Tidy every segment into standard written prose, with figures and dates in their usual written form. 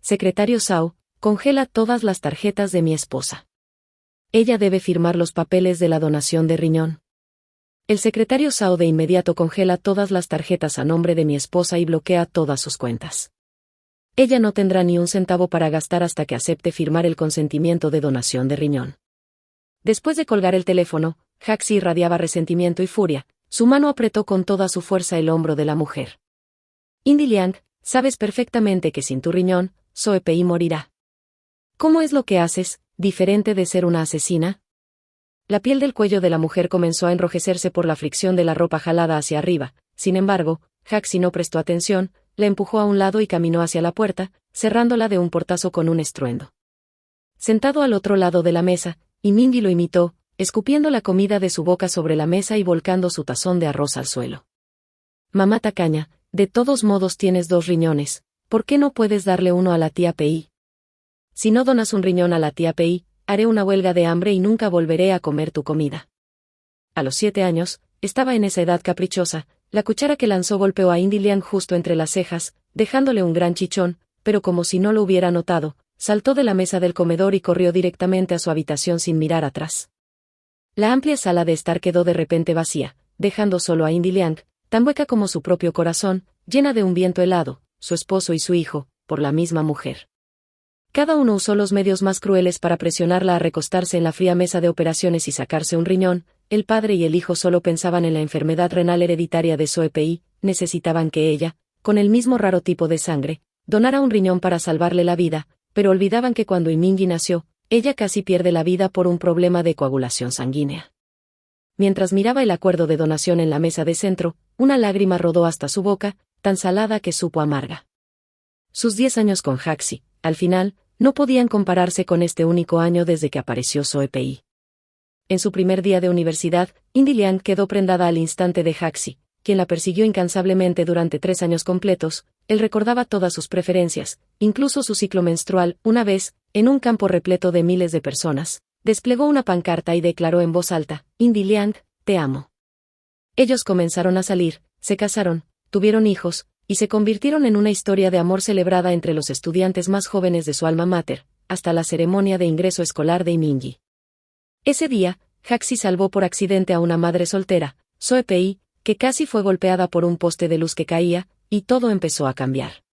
secretario Zhao, congela todas las tarjetas de mi esposa. Ella debe firmar los papeles de la donación de riñón. El secretario Zhao de inmediato congela todas las tarjetas a nombre de mi esposa y bloquea todas sus cuentas. Ella no tendrá ni un centavo para gastar hasta que acepte firmar el consentimiento de donación de riñón. Después de colgar el teléfono, Haxi irradiaba resentimiento y furia. Su mano apretó con toda su fuerza el hombro de la mujer. Indy Liang, sabes perfectamente que sin tu riñón, Soe Pei morirá. ¿Cómo es lo que haces, diferente de ser una asesina? La piel del cuello de la mujer comenzó a enrojecerse por la fricción de la ropa jalada hacia arriba. Sin embargo, Haxi no prestó atención, la empujó a un lado y caminó hacia la puerta, cerrándola de un portazo con un estruendo. Sentado al otro lado de la mesa, Mingy lo imitó, escupiendo la comida de su boca sobre la mesa y volcando su tazón de arroz al suelo. Mamá tacaña, de todos modos tienes 2 riñones, ¿por qué no puedes darle uno a la tía Pei? Si no donas un riñón a la tía Pei, haré una huelga de hambre y nunca volveré a comer tu comida. A los 7 años, estaba en esa edad caprichosa, la cuchara que lanzó golpeó a Indy Liang justo entre las cejas, dejándole un gran chichón, pero como si no lo hubiera notado, saltó de la mesa del comedor y corrió directamente a su habitación sin mirar atrás. La amplia sala de estar quedó de repente vacía, dejando solo a Indy Liang, tan hueca como su propio corazón, llena de un viento helado, su esposo y su hijo, por la misma mujer. Cada uno usó los medios más crueles para presionarla a recostarse en la fría mesa de operaciones y sacarse un riñón. El padre y el hijo solo pensaban en la enfermedad renal hereditaria de Soe Pei, necesitaban que ella, con el mismo raro tipo de sangre, donara un riñón para salvarle la vida, pero olvidaban que cuando Mingy nació, ella casi pierde la vida por un problema de coagulación sanguínea. Mientras miraba el acuerdo de donación en la mesa de centro, una lágrima rodó hasta su boca, tan salada que supo amarga. Sus 10 años con Haxi, al final, no podían compararse con este único año desde que apareció Soe Pei. En su primer día de universidad, Indy Liang quedó prendada al instante de Haxi, quien la persiguió incansablemente durante 3 años completos. Él recordaba todas sus preferencias, incluso su ciclo menstrual. Una vez, en un campo repleto de miles de personas, desplegó una pancarta y declaró en voz alta: Indy Liang, te amo. Ellos comenzaron a salir, se casaron, tuvieron hijos, y se convirtieron en una historia de amor celebrada entre los estudiantes más jóvenes de su alma mater, hasta la ceremonia de ingreso escolar de Mingy. Ese día, Haxi salvó por accidente a una madre soltera, Soe Pei, que casi fue golpeada por un poste de luz que caía, y todo empezó a cambiar.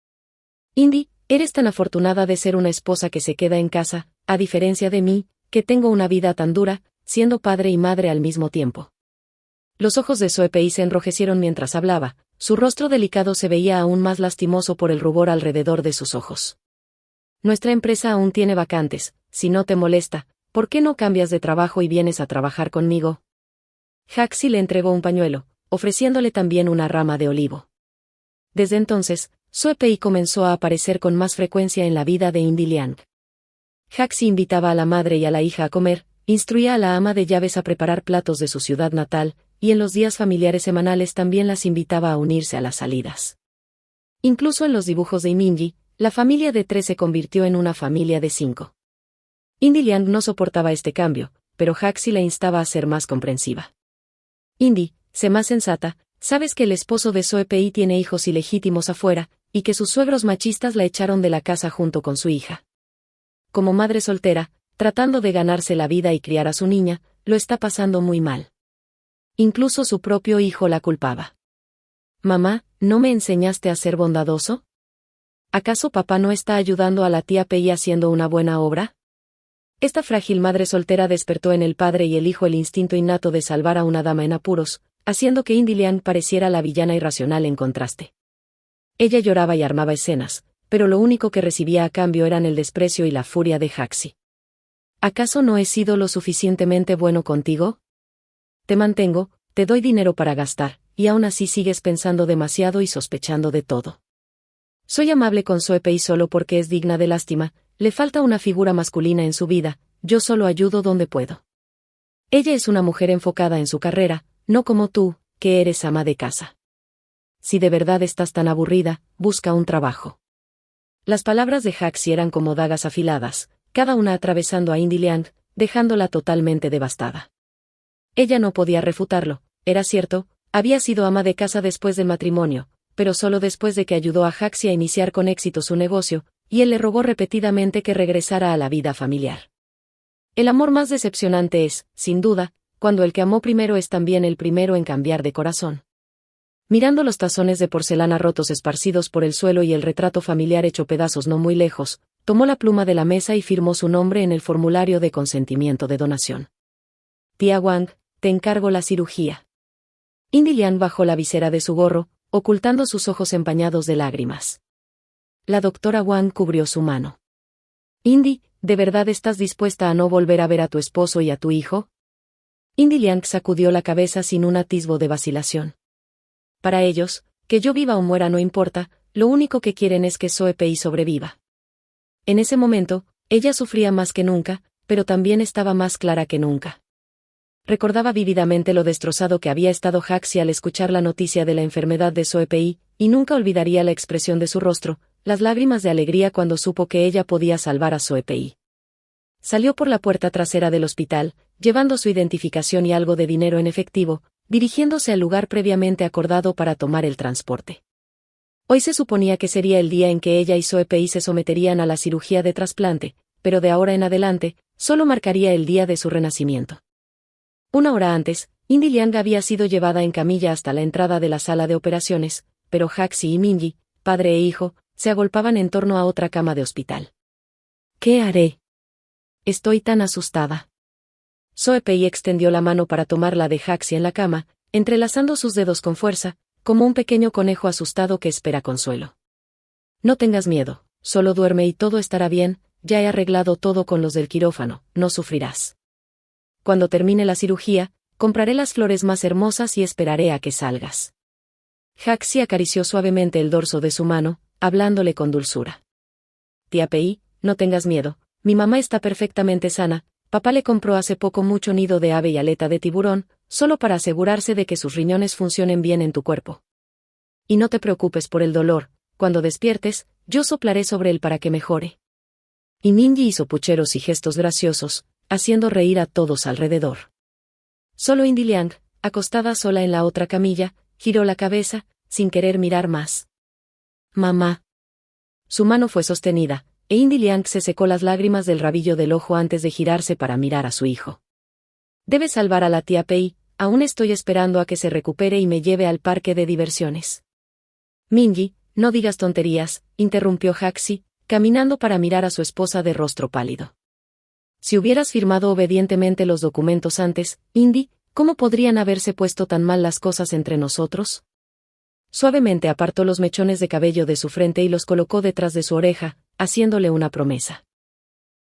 Indy, eres tan afortunada de ser una esposa que se queda en casa, a diferencia de mí, que tengo una vida tan dura, siendo padre y madre al mismo tiempo. Los ojos de Soe Pei se enrojecieron mientras hablaba, su rostro delicado se veía aún más lastimoso por el rubor alrededor de sus ojos. Nuestra empresa aún tiene vacantes, si no te molesta, ¿por qué no cambias de trabajo y vienes a trabajar conmigo? Haxi le entregó un pañuelo, ofreciéndole también una rama de olivo. Desde entonces, Soe Pei comenzó a aparecer con más frecuencia en la vida de Indy Liang. Haxi invitaba a la madre y a la hija a comer, instruía a la ama de llaves a preparar platos de su ciudad natal, y en los días familiares semanales también las invitaba a unirse a las salidas. Incluso en los dibujos de Mingy, la familia de 3 se convirtió en una familia de 5. Indy Liang no soportaba este cambio, pero Haxi la instaba a ser más comprensiva. Indy, sé más sensata, sabes que el esposo de Soe Pei tiene hijos ilegítimos afuera, y que sus suegros machistas la echaron de la casa junto con su hija. Como madre soltera, tratando de ganarse la vida y criar a su niña, lo está pasando muy mal. Incluso su propio hijo la culpaba. Mamá, ¿no me enseñaste a ser bondadoso? ¿Acaso papá no está ayudando a la tía Pei haciendo una buena obra? Esta frágil madre soltera despertó en el padre y el hijo el instinto innato de salvar a una dama en apuros, haciendo que Indy Liang pareciera la villana irracional en contraste. Ella lloraba y armaba escenas, pero lo único que recibía a cambio eran el desprecio y la furia de Haxi. ¿Acaso no he sido lo suficientemente bueno contigo? Te mantengo, te doy dinero para gastar, y aún así sigues pensando demasiado y sospechando de todo. Soy amable con Soe Pei solo porque es digna de lástima, le falta una figura masculina en su vida, yo solo ayudo donde puedo. Ella es una mujer enfocada en su carrera, no como tú, que eres ama de casa. Si de verdad estás tan aburrida, busca un trabajo. Las palabras de Haxi eran como dagas afiladas, cada una atravesando a Indy Liang, dejándola totalmente devastada. Ella no podía refutarlo, era cierto, había sido ama de casa después del matrimonio, pero solo después de que ayudó a Haxi a iniciar con éxito su negocio, y él le rogó repetidamente que regresara a la vida familiar. El amor más decepcionante es, sin duda, cuando el que amó primero es también el primero en cambiar de corazón. Mirando los tazones de porcelana rotos esparcidos por el suelo y el retrato familiar hecho pedazos no muy lejos, tomó la pluma de la mesa y firmó su nombre en el formulario de consentimiento de donación. Tía Wang, te encargo la cirugía. Indy Liang bajó la visera de su gorro, ocultando sus ojos empañados de lágrimas. La doctora Wang cubrió su mano. Indy, ¿de verdad estás dispuesta a no volver a ver a tu esposo y a tu hijo? Indy Liang sacudió la cabeza sin un atisbo de vacilación. Para ellos, que yo viva o muera no importa, lo único que quieren es que Soe Pei sobreviva. En ese momento, ella sufría más que nunca, pero también estaba más clara que nunca. Recordaba vívidamente lo destrozado que había estado Haxi al escuchar la noticia de la enfermedad de Soe Pei, y nunca olvidaría la expresión de su rostro, las lágrimas de alegría cuando supo que ella podía salvar a Soe Pei. Salió por la puerta trasera del hospital, llevando su identificación y algo de dinero en efectivo, dirigiéndose al lugar previamente acordado para tomar el transporte. Hoy se suponía que sería el día en que ella y Soe Pei se someterían a la cirugía de trasplante, pero de ahora en adelante, solo marcaría el día de su renacimiento. Una hora antes, Indy Liang había sido llevada en camilla hasta la entrada de la sala de operaciones, pero Haxi y Minji, padre e hijo, se agolpaban en torno a otra cama de hospital. ¿Qué haré? Estoy tan asustada. Soe Pei extendió la mano para tomar la de Haxi en la cama, entrelazando sus dedos con fuerza, como un pequeño conejo asustado que espera consuelo. No tengas miedo, solo duerme y todo estará bien, ya he arreglado todo con los del quirófano, no sufrirás. Cuando termine la cirugía, compraré las flores más hermosas y esperaré a que salgas. Haxi acarició suavemente el dorso de su mano, hablándole con dulzura. Tía Pei, no tengas miedo, mi mamá está perfectamente sana, papá le compró hace poco mucho nido de ave y aleta de tiburón, solo para asegurarse de que sus riñones funcionen bien en tu cuerpo. Y no te preocupes por el dolor, cuando despiertes, yo soplaré sobre él para que mejore. Y Minji hizo pucheros y gestos graciosos, haciendo reír a todos alrededor. Solo Indy Liang, acostada sola en la otra camilla, giró la cabeza, sin querer mirar más. Mamá. Su mano fue sostenida, e Indy Liang se secó las lágrimas del rabillo del ojo antes de girarse para mirar a su hijo. Debes salvar a la tía Pei, aún estoy esperando a que se recupere y me lleve al parque de diversiones. Minji, no digas tonterías, interrumpió Haxi, caminando para mirar a su esposa de rostro pálido. Si hubieras firmado obedientemente los documentos antes, Indy, ¿cómo podrían haberse puesto tan mal las cosas entre nosotros? Suavemente apartó los mechones de cabello de su frente y los colocó detrás de su oreja, haciéndole una promesa.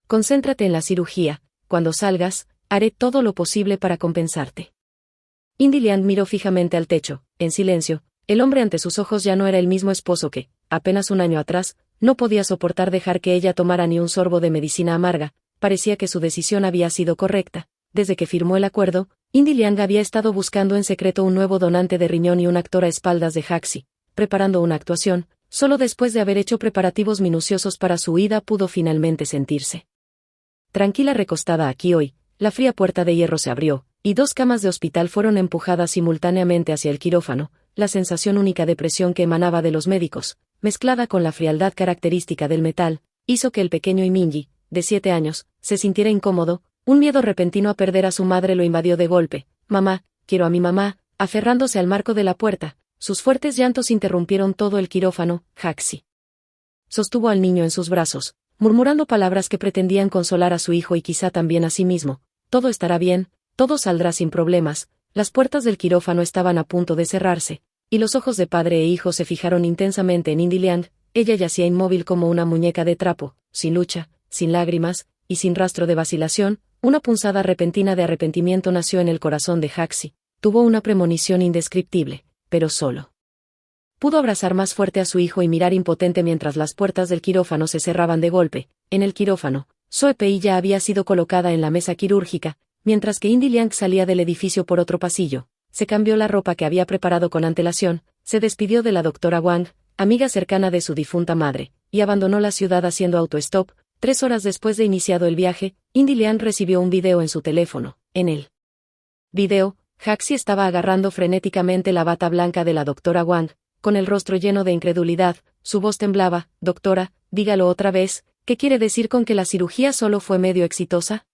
Concéntrate en la cirugía, cuando salgas, haré todo lo posible para compensarte. Indy Liang miró fijamente al techo, en silencio. El hombre ante sus ojos ya no era el mismo esposo que, apenas un año atrás, no podía soportar dejar que ella tomara ni un sorbo de medicina amarga. Parecía que su decisión había sido correcta. Desde que firmó el acuerdo, Indy Liang había estado buscando en secreto un nuevo donante de riñón y un actor a espaldas de Haxi, preparando una actuación. Solo después de haber hecho preparativos minuciosos para su huida pudo finalmente sentirse tranquila recostada aquí hoy. La fría puerta de hierro se abrió, y 2 camas de hospital fueron empujadas simultáneamente hacia el quirófano. La sensación única de presión que emanaba de los médicos, mezclada con la frialdad característica del metal, hizo que el pequeño Minji, de 7 años, se sintiera incómodo. Un miedo repentino a perder a su madre lo invadió de golpe. Mamá, quiero a mi mamá, aferrándose al marco de la puerta. Sus fuertes llantos interrumpieron todo el quirófano. Haxi sostuvo al niño en sus brazos, murmurando palabras que pretendían consolar a su hijo y quizá también a sí mismo. Todo estará bien, todo saldrá sin problemas. Las puertas del quirófano estaban a punto de cerrarse, y los ojos de padre e hijo se fijaron intensamente en Indy Liang. Ella yacía inmóvil como una muñeca de trapo, sin lucha, sin lágrimas, y sin rastro de vacilación. Una punzada repentina de arrepentimiento nació en el corazón de Haxi. Tuvo una premonición indescriptible, pero solo pudo abrazar más fuerte a su hijo y mirar impotente mientras las puertas del quirófano se cerraban de golpe. En el quirófano, Soe Pei ya había sido colocada en la mesa quirúrgica, mientras que Indy Liang salía del edificio por otro pasillo. Se cambió la ropa que había preparado con antelación, se despidió de la doctora Wang, amiga cercana de su difunta madre, y abandonó la ciudad haciendo autostop. 3 horas después de iniciado el viaje, Indy Liang recibió un video en su teléfono. En el video, Haxi estaba agarrando frenéticamente la bata blanca de la doctora Wang, con el rostro lleno de incredulidad. su voz temblaba. Doctora, dígalo otra vez, ¿qué quiere decir con que la cirugía solo fue medio exitosa?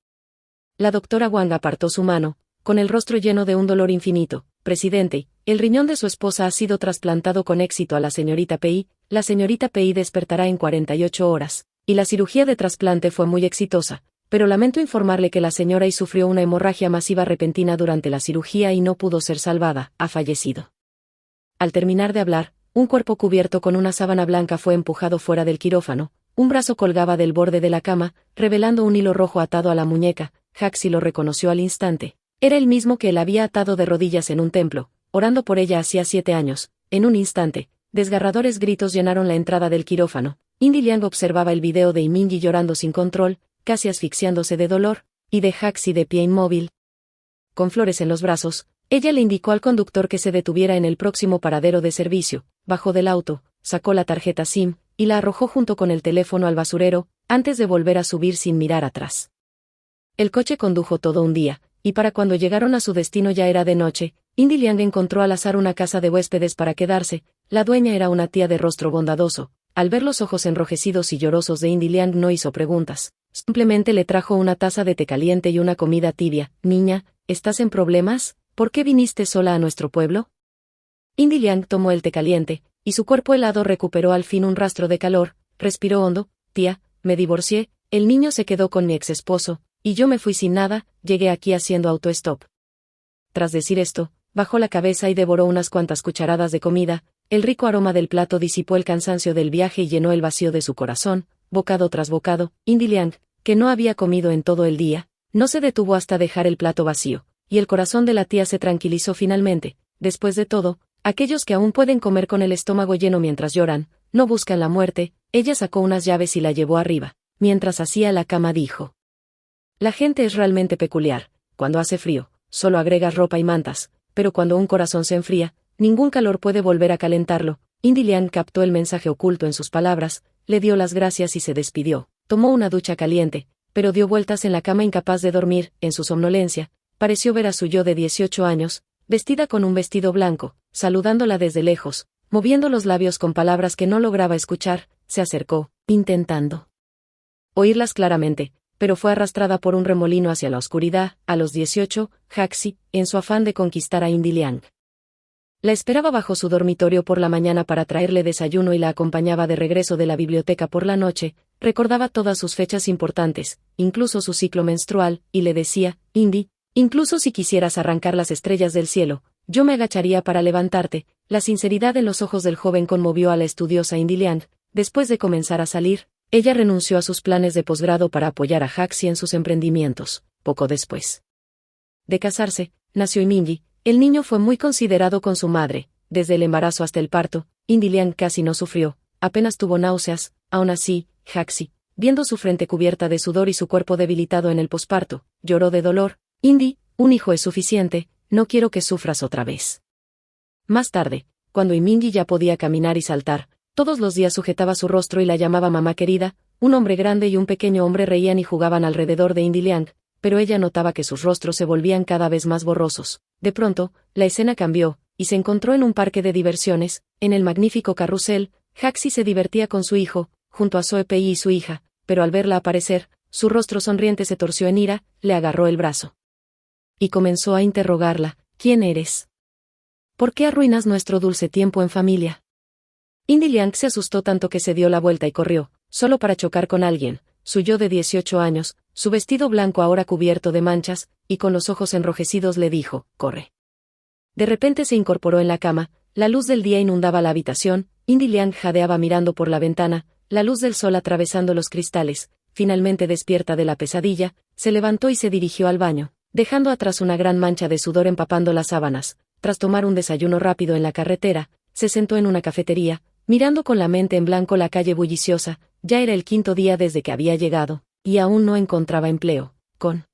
La doctora Wang apartó su mano, con el rostro lleno de un dolor infinito. Presidente, el riñón de su esposa ha sido trasplantado con éxito a la señorita Pei. La señorita Pei despertará en 48 horas, y la cirugía de trasplante fue muy exitosa, pero lamento informarle que la señora Yi sufrió una hemorragia masiva repentina durante la cirugía y no pudo ser salvada, ha fallecido. Al terminar de hablar, un cuerpo cubierto con una sábana blanca fue empujado fuera del quirófano, un brazo colgaba del borde de la cama, revelando un hilo rojo atado a la muñeca. Haxi lo reconoció al instante. Era el mismo que él había atado de rodillas en un templo, orando por ella hacía 7 años. En un instante, desgarradores gritos llenaron la entrada del quirófano. Indy Liang observaba el video de Imingi llorando sin control, casi asfixiándose de dolor, y de Haxi de pie inmóvil, con flores en los brazos. Ella le indicó al conductor que se detuviera en el próximo paradero de servicio, bajó del auto, sacó la tarjeta SIM, y la arrojó junto con el teléfono al basurero, antes de volver a subir sin mirar atrás. El coche condujo todo un día, y para cuando llegaron a su destino ya era de noche. Indy Liang encontró al azar una casa de huéspedes para quedarse. La dueña era una tía de rostro bondadoso. Al ver los ojos enrojecidos y llorosos de Indy Liang no hizo preguntas, simplemente le trajo una taza de té caliente y una comida tibia. Niña, ¿estás en problemas? ¿Por qué viniste sola a nuestro pueblo? Indy Liang tomó el té caliente, y su cuerpo helado recuperó al fin un rastro de calor. Respiró hondo. Tía, me divorcié, el niño se quedó con mi ex esposo, y yo me fui sin nada. Llegué aquí haciendo autostop. Tras decir esto, bajó la cabeza y devoró unas cuantas cucharadas de comida. El rico aroma del plato disipó el cansancio del viaje y llenó el vacío de su corazón, bocado tras bocado. Indy Liang, que no había comido en todo el día, no se detuvo hasta dejar el plato vacío, y el corazón de la tía se tranquilizó finalmente. Después de todo, aquellos que aún pueden comer con el estómago lleno mientras lloran, no buscan la muerte. Ella sacó unas llaves y la llevó arriba. Mientras hacía la cama dijo: la gente es realmente peculiar. Cuando hace frío, solo agregas ropa y mantas, pero cuando un corazón se enfría, ningún calor puede volver a calentarlo. Indy Liang captó el mensaje oculto en sus palabras, le dio las gracias y se despidió. Tomó una ducha caliente, pero dio vueltas en la cama incapaz de dormir. En su somnolencia, pareció ver a su yo de 18 años, vestida con un vestido blanco, saludándola desde lejos, moviendo los labios con palabras que no lograba escuchar. Se acercó, intentando oírlas claramente, pero fue arrastrada por un remolino hacia la oscuridad. A los 18, Haxi, en su afán de conquistar a Indy Liang, la esperaba bajo su dormitorio por la mañana para traerle desayuno y la acompañaba de regreso de la biblioteca por la noche. Recordaba todas sus fechas importantes, incluso su ciclo menstrual, y le decía: Indy, incluso si quisieras arrancar las estrellas del cielo, yo me agacharía para levantarte. La sinceridad en los ojos del joven conmovió a la estudiosa Indy Liang. Después de comenzar a salir, ella renunció a sus planes de posgrado para apoyar a Haxi en sus emprendimientos. Poco después de casarse, nació Imingi. El niño fue muy considerado con su madre. Desde el embarazo hasta el parto, Indy Liang casi no sufrió, apenas tuvo náuseas. Aún así, Haxi, viendo su frente cubierta de sudor y su cuerpo debilitado en el posparto, lloró de dolor. Indy, un hijo es suficiente, no quiero que sufras otra vez. Más tarde, cuando Imingi ya podía caminar y saltar, todos los días sujetaba su rostro y la llamaba mamá querida. Un hombre grande y un pequeño hombre reían y jugaban alrededor de Indy Liang, pero ella notaba que sus rostros se volvían cada vez más borrosos. De pronto, la escena cambió, y se encontró en un parque de diversiones. En el magnífico carrusel, Haxi se divertía con su hijo, junto a Zoe Pei y su hija, pero al verla aparecer, su rostro sonriente se torció en ira. Le agarró el brazo y comenzó a interrogarla: ¿quién eres? ¿Por qué arruinas nuestro dulce tiempo en familia? Indy Liang se asustó tanto que se dio la vuelta y corrió, solo para chocar con alguien. Su yo de 18 años, su vestido blanco ahora cubierto de manchas, y con los ojos enrojecidos le dijo: corre. De repente se incorporó en la cama. La luz del día inundaba la habitación. Indy Liang jadeaba mirando por la ventana, la luz del sol atravesando los cristales. Finalmente despierta de la pesadilla, se levantó y se dirigió al baño, dejando atrás una gran mancha de sudor empapando las sábanas. Tras tomar un desayuno rápido en la carretera, se sentó en una cafetería, mirando con la mente en blanco la calle bulliciosa. Ya era el 5.º día desde que había llegado, y aún no encontraba empleo. Con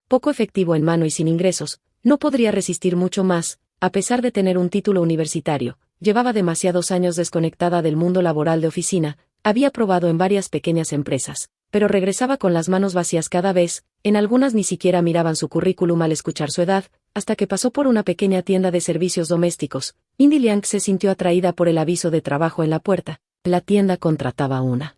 poco efectivo en mano y sin ingresos, no podría resistir mucho más. A pesar de tener un título universitario, llevaba demasiados años desconectada del mundo laboral de oficina. Había probado en varias pequeñas empresas, pero regresaba con las manos vacías cada vez. En algunas ni siquiera miraban su currículum al escuchar su edad, hasta que pasó por una pequeña tienda de servicios domésticos. Indy Liang se sintió atraída por el aviso de trabajo en la puerta. La tienda contrataba una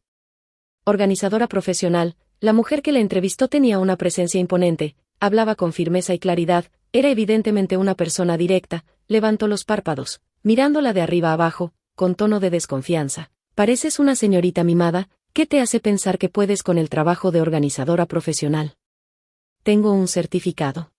organizadora profesional. La mujer que la entrevistó tenía una presencia imponente, hablaba con firmeza y claridad, era evidentemente una persona directa. Levantó los párpados, mirándola de arriba abajo, con tono de desconfianza. Pareces una señorita mimada. ¿Qué te hace pensar que puedes con el trabajo de organizadora profesional? Tengo un certificado.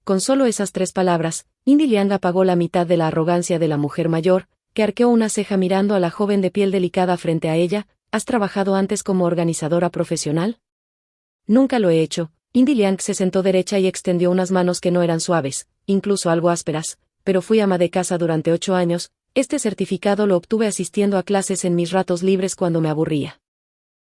Con solo esas 3 palabras, Indy Liang apagó la mitad de la arrogancia de la mujer mayor, que arqueó una ceja mirando a la joven de piel delicada frente a ella. ¿Has trabajado antes como organizadora profesional? Nunca lo he hecho. Indy Liang se sentó derecha y extendió unas manos que no eran suaves, incluso algo ásperas, pero fui ama de casa durante 8 años. Este certificado lo obtuve asistiendo a clases en mis ratos libres cuando me aburría.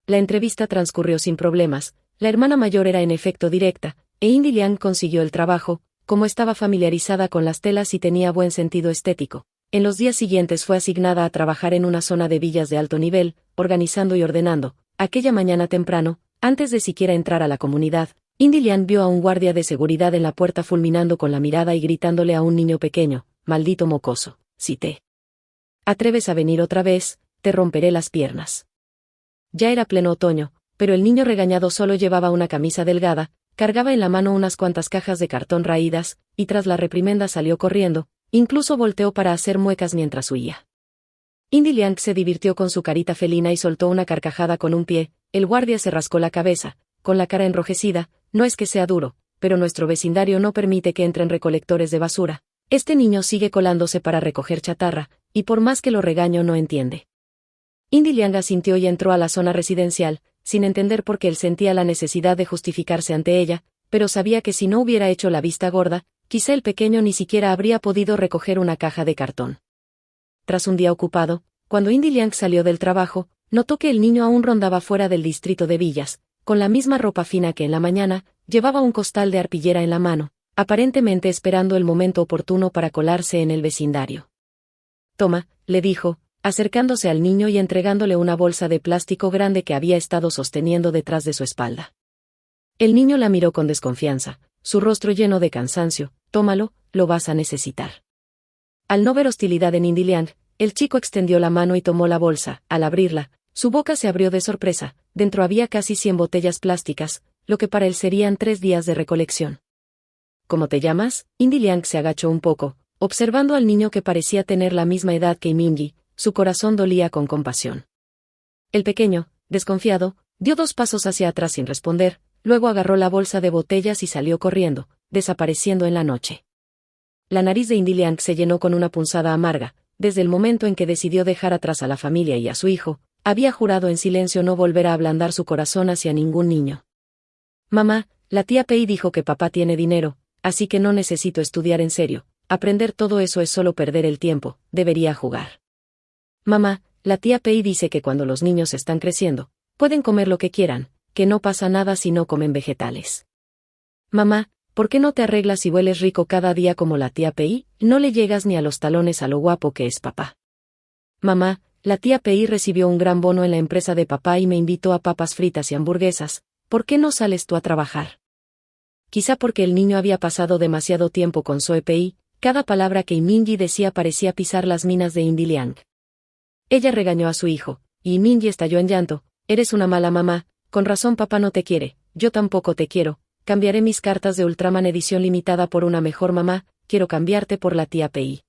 La entrevista transcurrió sin problemas. La hermana mayor era en efecto directa, e Indy Liang consiguió el trabajo. Como estaba familiarizada con las telas y tenía buen sentido estético, en los días siguientes fue asignada a trabajar en una zona de villas de alto nivel, organizando y ordenando. Aquella mañana temprano, antes de siquiera entrar a la comunidad, Indy Liang vio a un guardia de seguridad en la puerta fulminando con la mirada y gritándole a un niño pequeño: «Maldito mocoso, si te atreves a venir otra vez, te romperé las piernas». Ya era pleno otoño, pero el niño regañado solo llevaba una camisa delgada, cargaba en la mano unas cuantas cajas de cartón raídas, y tras la reprimenda salió corriendo, incluso volteó para hacer muecas mientras huía. Indy Liang se divirtió con su carita felina y soltó una carcajada con un pie. El guardia se rascó la cabeza, con la cara enrojecida. «No es que sea duro, pero nuestro vecindario no permite que entren recolectores de basura. Este niño sigue colándose para recoger chatarra, y por más que lo regaño no entiende». Indy Liang asintió y entró a la zona residencial, sin entender por qué él sentía la necesidad de justificarse ante ella, pero sabía que si no hubiera hecho la vista gorda, quizá el pequeño ni siquiera habría podido recoger una caja de cartón. Tras un día ocupado, cuando Indy Liang salió del trabajo, notó que el niño aún rondaba fuera del distrito de villas, con la misma ropa fina que en la mañana. Llevaba un costal de arpillera en la mano, aparentemente esperando el momento oportuno para colarse en el vecindario. «Toma», le dijo, acercándose al niño y entregándole una bolsa de plástico grande que había estado sosteniendo detrás de su espalda. El niño la miró con desconfianza, su rostro lleno de cansancio. «Tómalo, lo vas a necesitar». Al no ver hostilidad en Indy Liang, el chico extendió la mano y tomó la bolsa. Al abrirla, su boca se abrió de sorpresa. Dentro había casi 100 botellas plásticas, lo que para él serían 3 días de recolección. «¿Cómo te llamas?». Indy Liang se agachó un poco, observando al niño que parecía tener la misma edad que Minji. Su corazón dolía con compasión. El pequeño, desconfiado, dio 2 pasos hacia atrás sin responder, luego agarró la bolsa de botellas y salió corriendo, desapareciendo en la noche. La nariz de Indy Liang se llenó con una punzada amarga. Desde el momento en que decidió dejar atrás a la familia y a su hijo, había jurado en silencio no volver a ablandar su corazón hacia ningún niño. «Mamá, la tía Pei dijo que papá tiene dinero, así que no necesito estudiar en serio. Aprender todo eso es solo perder el tiempo, debería jugar». «Mamá, la tía Pei dice que cuando los niños están creciendo, pueden comer lo que quieran, que no pasa nada si no comen vegetales». «Mamá, ¿por qué no te arreglas y hueles rico cada día como la tía Pei? No le llegas ni a los talones a lo guapo que es papá». «Mamá, la tía Pei recibió un gran bono en la empresa de papá y me invitó a papas fritas y hamburguesas. ¿Por qué no sales tú a trabajar?». Quizá porque el niño había pasado demasiado tiempo con Soe Pei, cada palabra que Minji decía parecía pisar las minas de Indy Liang. Ella regañó a su hijo, y Minji estalló en llanto. «Eres una mala mamá, con razón papá no te quiere, yo tampoco te quiero. Cambiaré mis cartas de Ultraman edición limitada por una mejor mamá, quiero cambiarte por la tía Pei».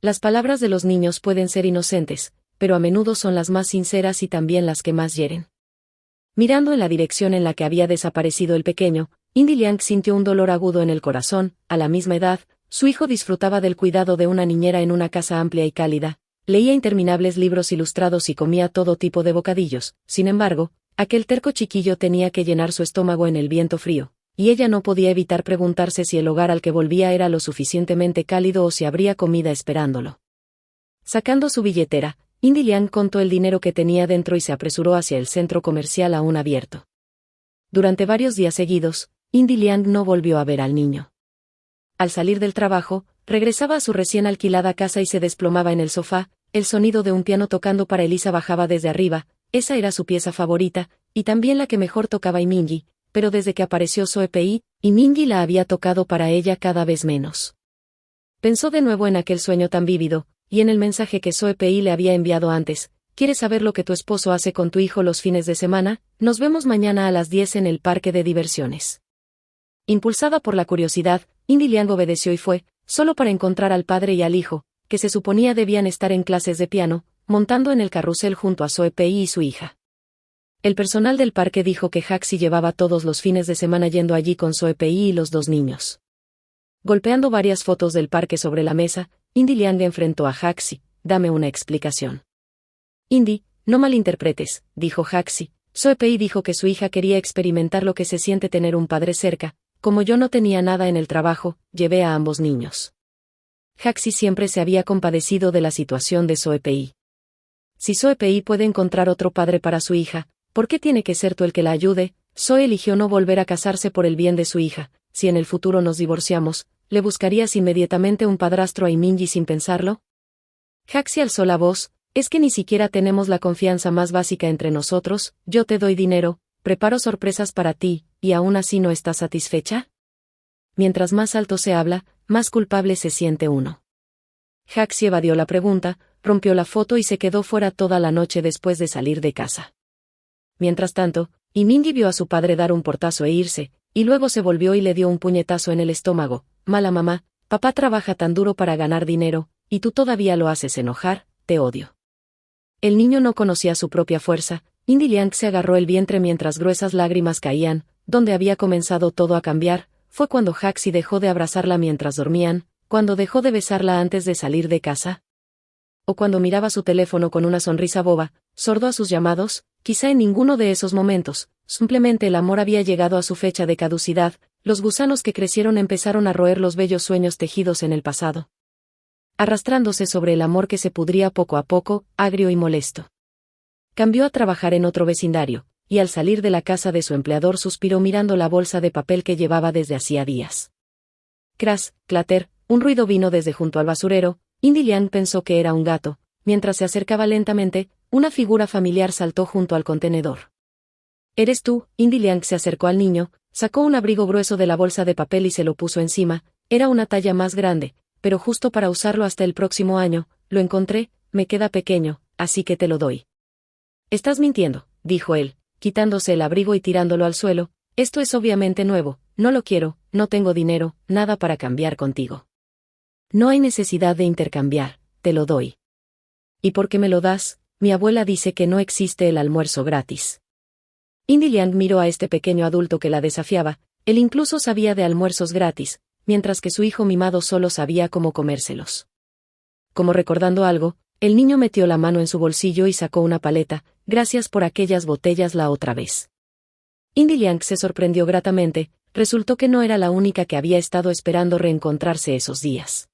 Las palabras de los niños pueden ser inocentes, pero a menudo son las más sinceras y también las que más hieren. Mirando en la dirección en la que había desaparecido el pequeño, Indy Liang sintió un dolor agudo en el corazón. A la misma edad, su hijo disfrutaba del cuidado de una niñera en una casa amplia y cálida, leía interminables libros ilustrados y comía todo tipo de bocadillos. Sin embargo, aquel terco chiquillo tenía que llenar su estómago en el viento frío, y ella no podía evitar preguntarse si el hogar al que volvía era lo suficientemente cálido o si habría comida esperándolo. Sacando su billetera, Indy Liang contó el dinero que tenía dentro y se apresuró hacia el centro comercial aún abierto. Durante varios días seguidos, Indy Liang no volvió a ver al niño. Al salir del trabajo, regresaba a su recién alquilada casa y se desplomaba en el sofá. El sonido de un piano tocando para Elisa bajaba desde arriba. Esa era su pieza favorita, y también la que mejor tocaba Minji, pero desde que apareció Soe Pei, Minji la había tocado para ella cada vez menos. Pensó de nuevo en aquel sueño tan vívido, y en el mensaje que Soe Pei le había enviado antes. ¿quieres saber lo que tu esposo hace con tu hijo los fines de semana? Nos vemos mañana a las 10 en el parque de diversiones. Impulsada por la curiosidad, Indy Liang obedeció y fue, solo para encontrar al padre y al hijo, que se suponía debían estar en clases de piano, montando en el carrusel junto a Soe Pei y su hija. El personal del parque dijo que Haxi llevaba todos los fines de semana yendo allí con Soe Pei y los dos niños. Golpeando varias fotos del parque sobre la mesa, Indy Liang enfrentó a Haxi. Dame una explicación. Indy, no malinterpretes, dijo Haxi. Soe Pei dijo que su hija quería experimentar lo que se siente tener un padre cerca. Como yo no tenía nada en el trabajo, llevé a ambos niños. Haxi siempre se había compadecido de la situación de Soe Pei. Si Soe Pei puede encontrar otro padre para su hija, ¿por qué tiene que ser tú el que la ayude? Soe eligió no volver a casarse por el bien de su hija. Si en el futuro nos divorciamos, ¿le buscarías inmediatamente un padrastro a Minji sin pensarlo? Haxi alzó la voz. Es que ni siquiera tenemos la confianza más básica entre nosotros. Yo te doy dinero, preparo sorpresas para ti, ¿y aún así no estás satisfecha? Mientras más alto se habla, más culpable se siente uno. Haxi evadió la pregunta, rompió la foto y se quedó fuera toda la noche después de salir de casa. Mientras tanto, Minji vio a su padre dar un portazo e irse, y luego se volvió y le dio un puñetazo en el estómago. Mala mamá, papá trabaja tan duro para ganar dinero, y tú todavía lo haces enojar, te odio. El niño no conocía su propia fuerza. Indy Liang se agarró el vientre mientras gruesas lágrimas caían. Donde había comenzado todo a cambiar, fue cuando Haxi dejó de abrazarla mientras dormían, cuando dejó de besarla antes de salir de casa. O cuando miraba su teléfono con una sonrisa boba, sordo a sus llamados. Quizá en ninguno de esos momentos, simplemente el amor había llegado a su fecha de caducidad. Los gusanos que crecieron empezaron a roer los bellos sueños tejidos en el pasado, arrastrándose sobre el amor que se pudría poco a poco, agrio y molesto. Cambió a trabajar en otro vecindario, y al salir de la casa de su empleador suspiró mirando la bolsa de papel que llevaba desde hacía días. Crash, clatter, un ruido vino desde junto al basurero. Indy Liang pensó que era un gato. Mientras se acercaba lentamente, una figura familiar saltó junto al contenedor. ¿Eres tú? Indy Liang se acercó al niño, sacó un abrigo grueso de la bolsa de papel y se lo puso encima. Era una talla más grande, pero justo para usarlo hasta el próximo año. Lo encontré, me queda pequeño, así que te lo doy. Estás mintiendo, dijo él, quitándose el abrigo y tirándolo al suelo. Esto es obviamente nuevo, no lo quiero, no tengo dinero, nada para cambiar contigo. No hay necesidad de intercambiar, te lo doy. ¿Y por qué me lo das? Mi abuela dice que no existe el almuerzo gratis. Indy Liang miró a este pequeño adulto que la desafiaba. Él incluso sabía de almuerzos gratis, mientras que su hijo mimado solo sabía cómo comérselos. Como recordando algo, el niño metió la mano en su bolsillo y sacó una paleta. Gracias por aquellas botellas la otra vez. Indy Liang se sorprendió gratamente. Resultó que no era la única que había estado esperando reencontrarse esos días.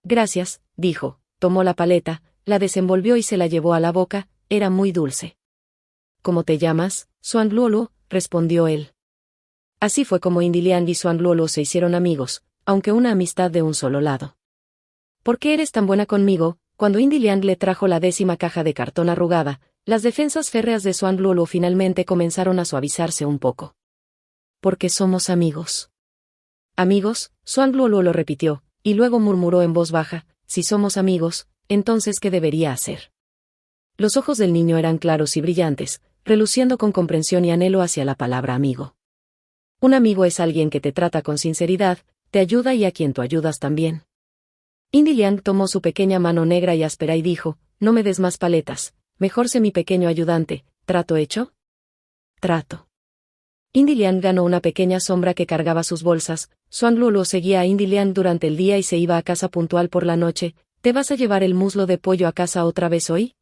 Gracias, dijo, tomó la paleta, la desenvolvió y se la llevó a la boca. Era muy dulce. ¿Cómo te llamas? Xuan Luoluo, respondió él. Así fue como Indy Liang y Xuan Luoluo se hicieron amigos, aunque una amistad de un solo lado. ¿Por qué eres tan buena conmigo? Cuando Indy Liang le trajo la 10ª caja de cartón arrugada, las defensas férreas de Xuan Luoluo finalmente comenzaron a suavizarse un poco. Porque somos amigos. ¿Amigos? Xuan Luoluo lo repitió, y luego murmuró en voz baja, si somos amigos, entonces ¿qué debería hacer? Los ojos del niño eran claros y brillantes, reluciendo con comprensión y anhelo hacia la palabra amigo. Un amigo es alguien que te trata con sinceridad, te ayuda y a quien tú ayudas también. Indy Liang tomó su pequeña mano negra y áspera y dijo, no me des más paletas, mejor sé mi pequeño ayudante. ¿Trato hecho? Trato. Indy Liang ganó una pequeña sombra que cargaba sus bolsas. Xuan Luoluo seguía a Indy Liang durante el día y se iba a casa puntual por la noche. ¿Te vas a llevar el muslo de pollo a casa otra vez hoy?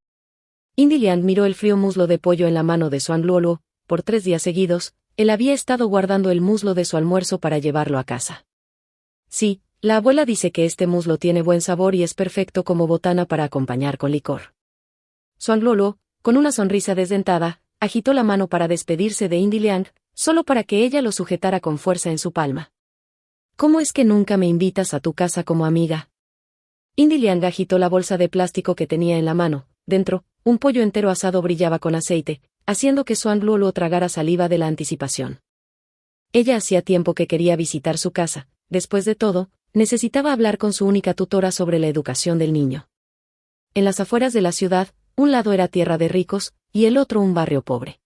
Indy Liang miró el frío muslo de pollo en la mano de Xuan Luoluo. Por 3 días seguidos, él había estado guardando el muslo de su almuerzo para llevarlo a casa. Sí, la abuela dice que este muslo tiene buen sabor y es perfecto como botana para acompañar con licor. Xuan Luoluo, con una sonrisa desdentada, agitó la mano para despedirse de Indy Liang, solo para que ella lo sujetara con fuerza en su palma. ¿Cómo es que nunca me invitas a tu casa como amiga? Indy Liang agitó la bolsa de plástico que tenía en la mano. Dentro, un pollo entero asado brillaba con aceite, haciendo que Xuan Luoluo tragara saliva de la anticipación. Ella hacía tiempo que quería visitar su casa. Después de todo, necesitaba hablar con su única tutora sobre la educación del niño. En las afueras de la ciudad, un lado era tierra de ricos, y el otro un barrio pobre.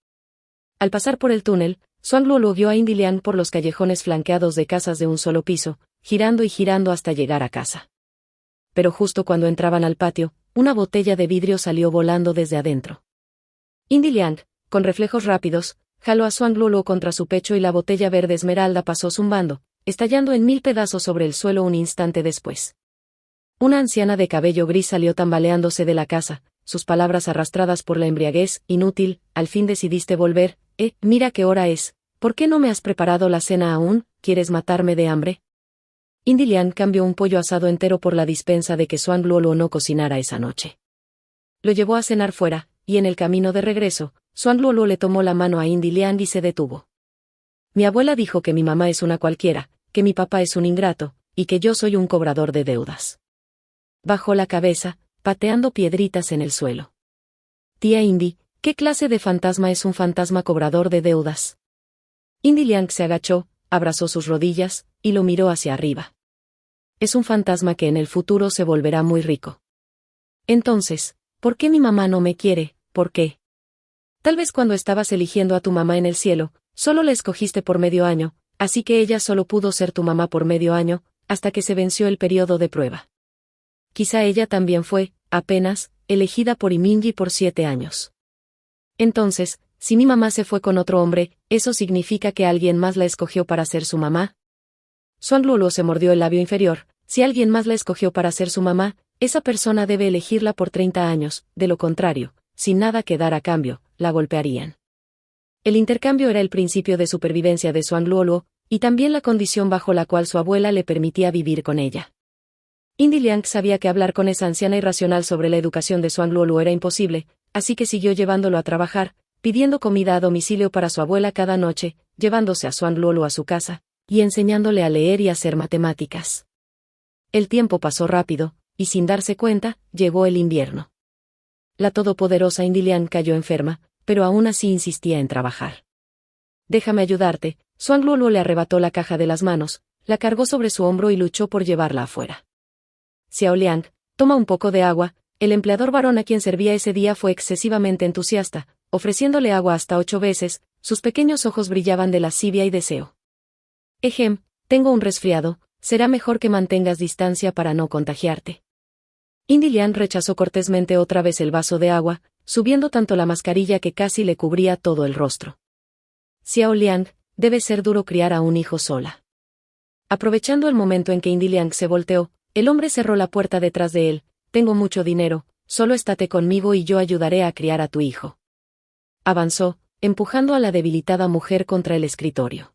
Al pasar por el túnel, Xuan Luoluo vio a Indy Liang por los callejones flanqueados de casas de un solo piso, girando y girando hasta llegar a casa. Pero justo cuando entraban al patio, una botella de vidrio salió volando desde adentro. Indy Liang, con reflejos rápidos, jaló a Xuan Luoluo contra su pecho y la botella verde esmeralda pasó zumbando, estallando en 1000 pedazos sobre el suelo un instante después. Una anciana de cabello gris salió tambaleándose de la casa, sus palabras arrastradas por la embriaguez. Inútil, al fin decidiste volver. Mira qué hora es. ¿Por qué no me has preparado la cena aún? ¿Quieres matarme de hambre? Indy Liang cambió un pollo asado entero por la dispensa de que Xuan Luoluo no cocinara esa noche. Lo llevó a cenar fuera, y en el camino de regreso, Xuan Luoluo le tomó la mano a Indy Liang y se detuvo. Mi abuela dijo que mi mamá es una cualquiera, que mi papá es un ingrato, y que yo soy un cobrador de deudas. Bajó la cabeza, pateando piedritas en el suelo. Tía Indy, ¿qué clase de fantasma es un fantasma cobrador de deudas? Indy Liang se agachó, abrazó sus rodillas, y lo miró hacia arriba. Es un fantasma que en el futuro se volverá muy rico. Entonces, ¿por qué mi mamá no me quiere? ¿Por qué? Tal vez cuando estabas eligiendo a tu mamá en el cielo, solo la escogiste por medio año, así que ella solo pudo ser tu mamá por medio año, hasta que se venció el periodo de prueba. Quizá ella también fue, apenas, elegida por Imingi por 7 años. Entonces, si mi mamá se fue con otro hombre, ¿eso significa que alguien más la escogió para ser su mamá? Xuan Luoluo se mordió el labio inferior. Si alguien más la escogió para ser su mamá, esa persona debe elegirla por 30 años, de lo contrario, sin nada que dar a cambio, la golpearían. El intercambio era el principio de supervivencia de Xuan Luoluo, y también la condición bajo la cual su abuela le permitía vivir con ella. Indy Liang sabía que hablar con esa anciana irracional sobre la educación de Xuan Luoluo era imposible, así que siguió llevándolo a trabajar, pidiendo comida a domicilio para su abuela cada noche, llevándose a Xuan Luoluo a su casa, y enseñándole a leer y hacer matemáticas. El tiempo pasó rápido, y sin darse cuenta, llegó el invierno. La todopoderosa Indy Liang cayó enferma, pero aún así insistía en trabajar. Déjame ayudarte. Xuan Luoluo le arrebató la caja de las manos, la cargó sobre su hombro y luchó por llevarla afuera. Xiao Liang, toma un poco de agua. El empleador varón a quien servía ese día fue excesivamente entusiasta, ofreciéndole agua hasta 8 veces, sus pequeños ojos brillaban de lascivia y deseo. Tengo un resfriado, será mejor que mantengas distancia para no contagiarte. Indy Liang rechazó cortésmente otra vez el vaso de agua, subiendo tanto la mascarilla que casi le cubría todo el rostro. Xiao Liang, debe ser duro criar a un hijo sola. Aprovechando el momento en que Indy Liang se volteó, el hombre cerró la puerta detrás de él. Tengo mucho dinero, solo estate conmigo y yo ayudaré a criar a tu hijo. Avanzó, empujando a la debilitada mujer contra el escritorio.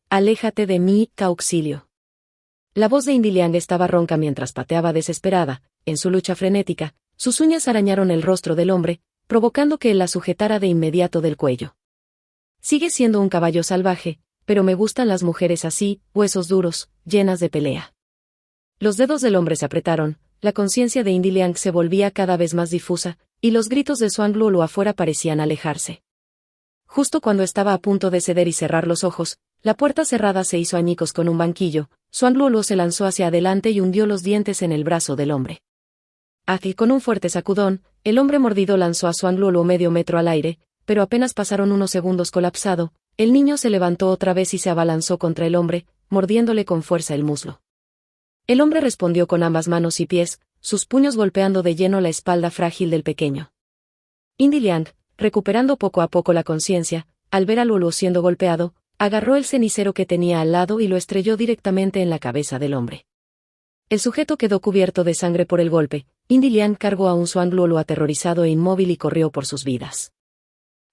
Aléjate de mí, auxilio. La voz de Indy Liang estaba ronca mientras pateaba desesperada. En su lucha frenética, sus uñas arañaron el rostro del hombre, provocando que él la sujetara de inmediato del cuello. Sigue siendo un caballo salvaje, pero me gustan las mujeres así, huesos duros, llenas de pelea. Los dedos del hombre se apretaron, la conciencia de Indy Liang se volvía cada vez más difusa, y los gritos de Xuan Luoluo afuera parecían alejarse. Justo cuando estaba a punto de ceder y cerrar los ojos, la puerta cerrada se hizo añicos con un banquillo. Xuan Luoluo se lanzó hacia adelante y hundió los dientes en el brazo del hombre. Y con un fuerte sacudón, el hombre mordido lanzó a Xuan Luoluo medio metro al aire, pero apenas pasaron unos segundos colapsado, el niño se levantó otra vez y se abalanzó contra el hombre, mordiéndole con fuerza el muslo. El hombre respondió con ambas manos y pies, sus puños golpeando de lleno la espalda frágil del pequeño. Indy Liang, recuperando poco a poco la conciencia, al ver a Luoluo siendo golpeado, agarró el cenicero que tenía al lado y lo estrelló directamente en la cabeza del hombre. El sujeto quedó cubierto de sangre por el golpe. Indy Liang cargó a un Xuan Luoluo aterrorizado e inmóvil y corrió por sus vidas.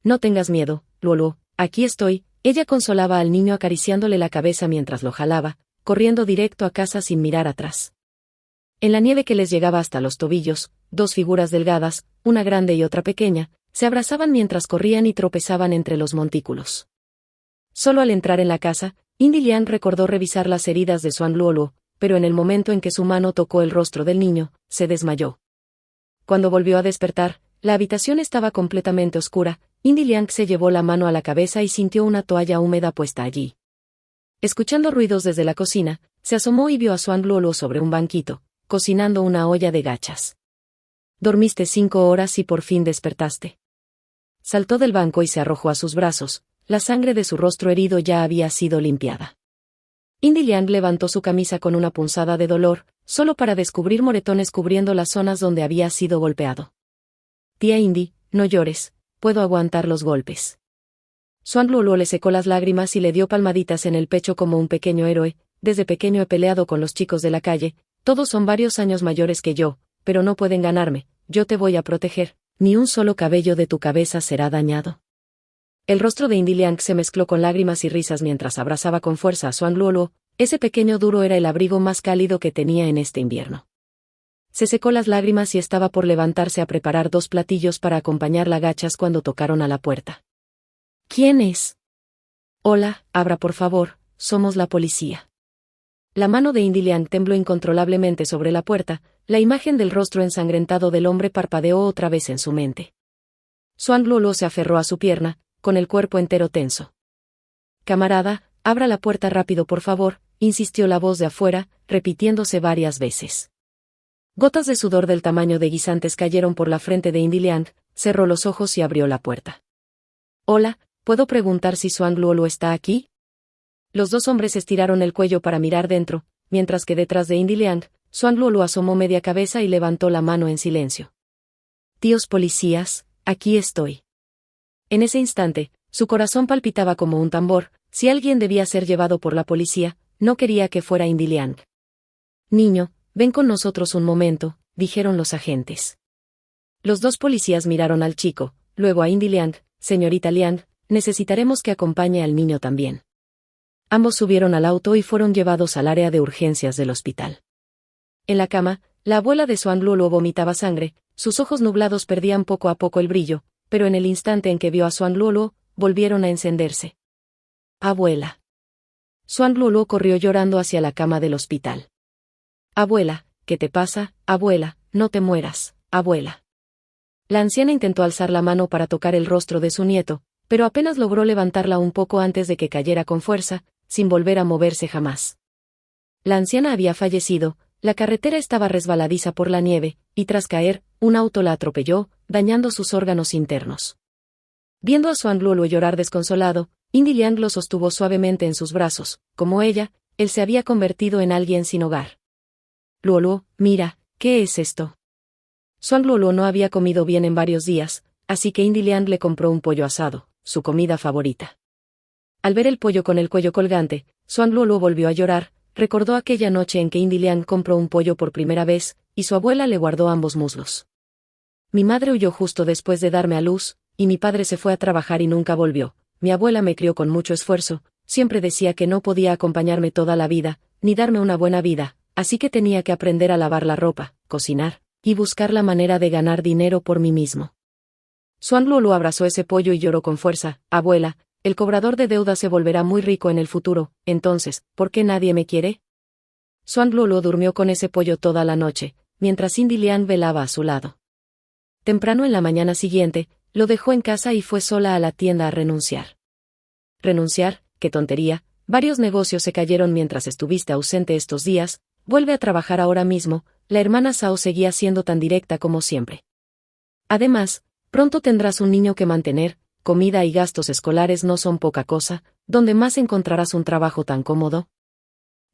No tengas miedo, Luoluo, aquí estoy. Ella consolaba al niño acariciándole la cabeza mientras lo jalaba, corriendo directo a casa sin mirar atrás. En la nieve que les llegaba hasta los tobillos, 2 figuras delgadas, una grande y otra pequeña, se abrazaban mientras corrían y tropezaban entre los montículos. Solo al entrar en la casa, Indy Liang recordó revisar las heridas de Xuan Luoluo, pero en el momento en que su mano tocó el rostro del niño, se desmayó. Cuando volvió a despertar, la habitación estaba completamente oscura. Indy Liang se llevó la mano a la cabeza y sintió una toalla húmeda puesta allí. Escuchando ruidos desde la cocina, se asomó y vio a Xuan Luoluo sobre un banquito, cocinando una olla de gachas. dormiste 5 horas y por fin despertaste. Saltó del banco y se arrojó a sus brazos, la sangre de su rostro herido ya había sido limpiada. Indy Liang levantó su camisa con una punzada de dolor, solo para descubrir moretones cubriendo las zonas donde había sido golpeado. Tía Indy, no llores, puedo aguantar los golpes. Xuan Luoluo le secó las lágrimas y le dio palmaditas en el pecho como un pequeño héroe. Desde pequeño he peleado con los chicos de la calle, todos son varios años mayores que yo, pero no pueden ganarme, yo te voy a proteger, ni un solo cabello de tu cabeza será dañado. El rostro de Indy Liang se mezcló con lágrimas y risas mientras abrazaba con fuerza a Xuan Luoluo. Ese pequeño duro era el abrigo más cálido que tenía en este invierno. Se secó las lágrimas y estaba por levantarse a preparar 2 platillos para acompañarla a gachas cuando tocaron a la puerta. ¿Quién es? Hola, abra por favor, somos la policía. La mano de Indy Liang tembló incontrolablemente sobre la puerta, la imagen del rostro ensangrentado del hombre parpadeó otra vez en su mente. Xuan Luoluo se aferró a su pierna, con el cuerpo entero tenso. Camarada, abra la puerta rápido por favor, insistió la voz de afuera, repitiéndose varias veces. Gotas de sudor del tamaño de guisantes cayeron por la frente de Indy Liang, cerró los ojos y abrió la puerta. Hola, ¿puedo preguntar si Xuan Luoluo está aquí? Los 2 hombres estiraron el cuello para mirar dentro, mientras que detrás de Indy Liang, Xuan Luoluo asomó media cabeza y levantó la mano en silencio. Tíos policías, aquí estoy. En ese instante, su corazón palpitaba como un tambor. Si alguien debía ser llevado por la policía, no quería que fuera Indy Liang. Niño, ven con nosotros un momento, dijeron los agentes. Los 2 policías miraron al chico, luego a Indy Liang. Señorita Liang, necesitaremos que acompañe al niño también. Ambos subieron al auto y fueron llevados al área de urgencias del hospital. En la cama, la abuela de Xuan Luoluo vomitaba sangre, sus ojos nublados perdían poco a poco el brillo, pero en el instante en que vio a Xuan Luoluo, volvieron a encenderse. Abuela. Xuan Luoluo corrió llorando hacia la cama del hospital. Abuela, ¿qué te pasa? Abuela, no te mueras, abuela. La anciana intentó alzar la mano para tocar el rostro de su nieto, pero apenas logró levantarla un poco antes de que cayera con fuerza, sin volver a moverse jamás. La anciana había fallecido, la carretera estaba resbaladiza por la nieve, y tras caer, un auto la atropelló, dañando sus órganos internos. Viendo a Xuan Luoluo llorar desconsolado, Indy Liang lo sostuvo suavemente en sus brazos. Como ella, él se había convertido en alguien sin hogar. Luoluo, mira, ¿qué es esto? Xuan Luoluo no había comido bien en varios días, así que Indy Liang le compró un pollo asado, su comida favorita. Al ver el pollo con el cuello colgante, Xuan Luoluo volvió a llorar, recordó aquella noche en que Indy Liang compró un pollo por primera vez, y su abuela le guardó ambos muslos. Mi madre huyó justo después de darme a luz, y mi padre se fue a trabajar y nunca volvió. Mi abuela me crió con mucho esfuerzo, siempre decía que no podía acompañarme toda la vida, ni darme una buena vida, así que tenía que aprender a lavar la ropa, cocinar, y buscar la manera de ganar dinero por mí mismo. Xuan Luoluo abrazó ese pollo y lloró con fuerza. Abuela, el cobrador de deuda se volverá muy rico en el futuro, entonces, ¿por qué nadie me quiere? Xuan Luoluo durmió con ese pollo toda la noche, mientras Indy Liang velaba a su lado. Temprano en la mañana siguiente, lo dejó en casa y fue sola a la tienda a renunciar. ¿Renunciar? ¡Qué tontería! Varios negocios se cayeron mientras estuviste ausente estos días, vuelve a trabajar ahora mismo. La hermana Zhao seguía siendo tan directa como siempre. Además, pronto tendrás un niño que mantener, comida y gastos escolares no son poca cosa, ¿dónde más encontrarás un trabajo tan cómodo?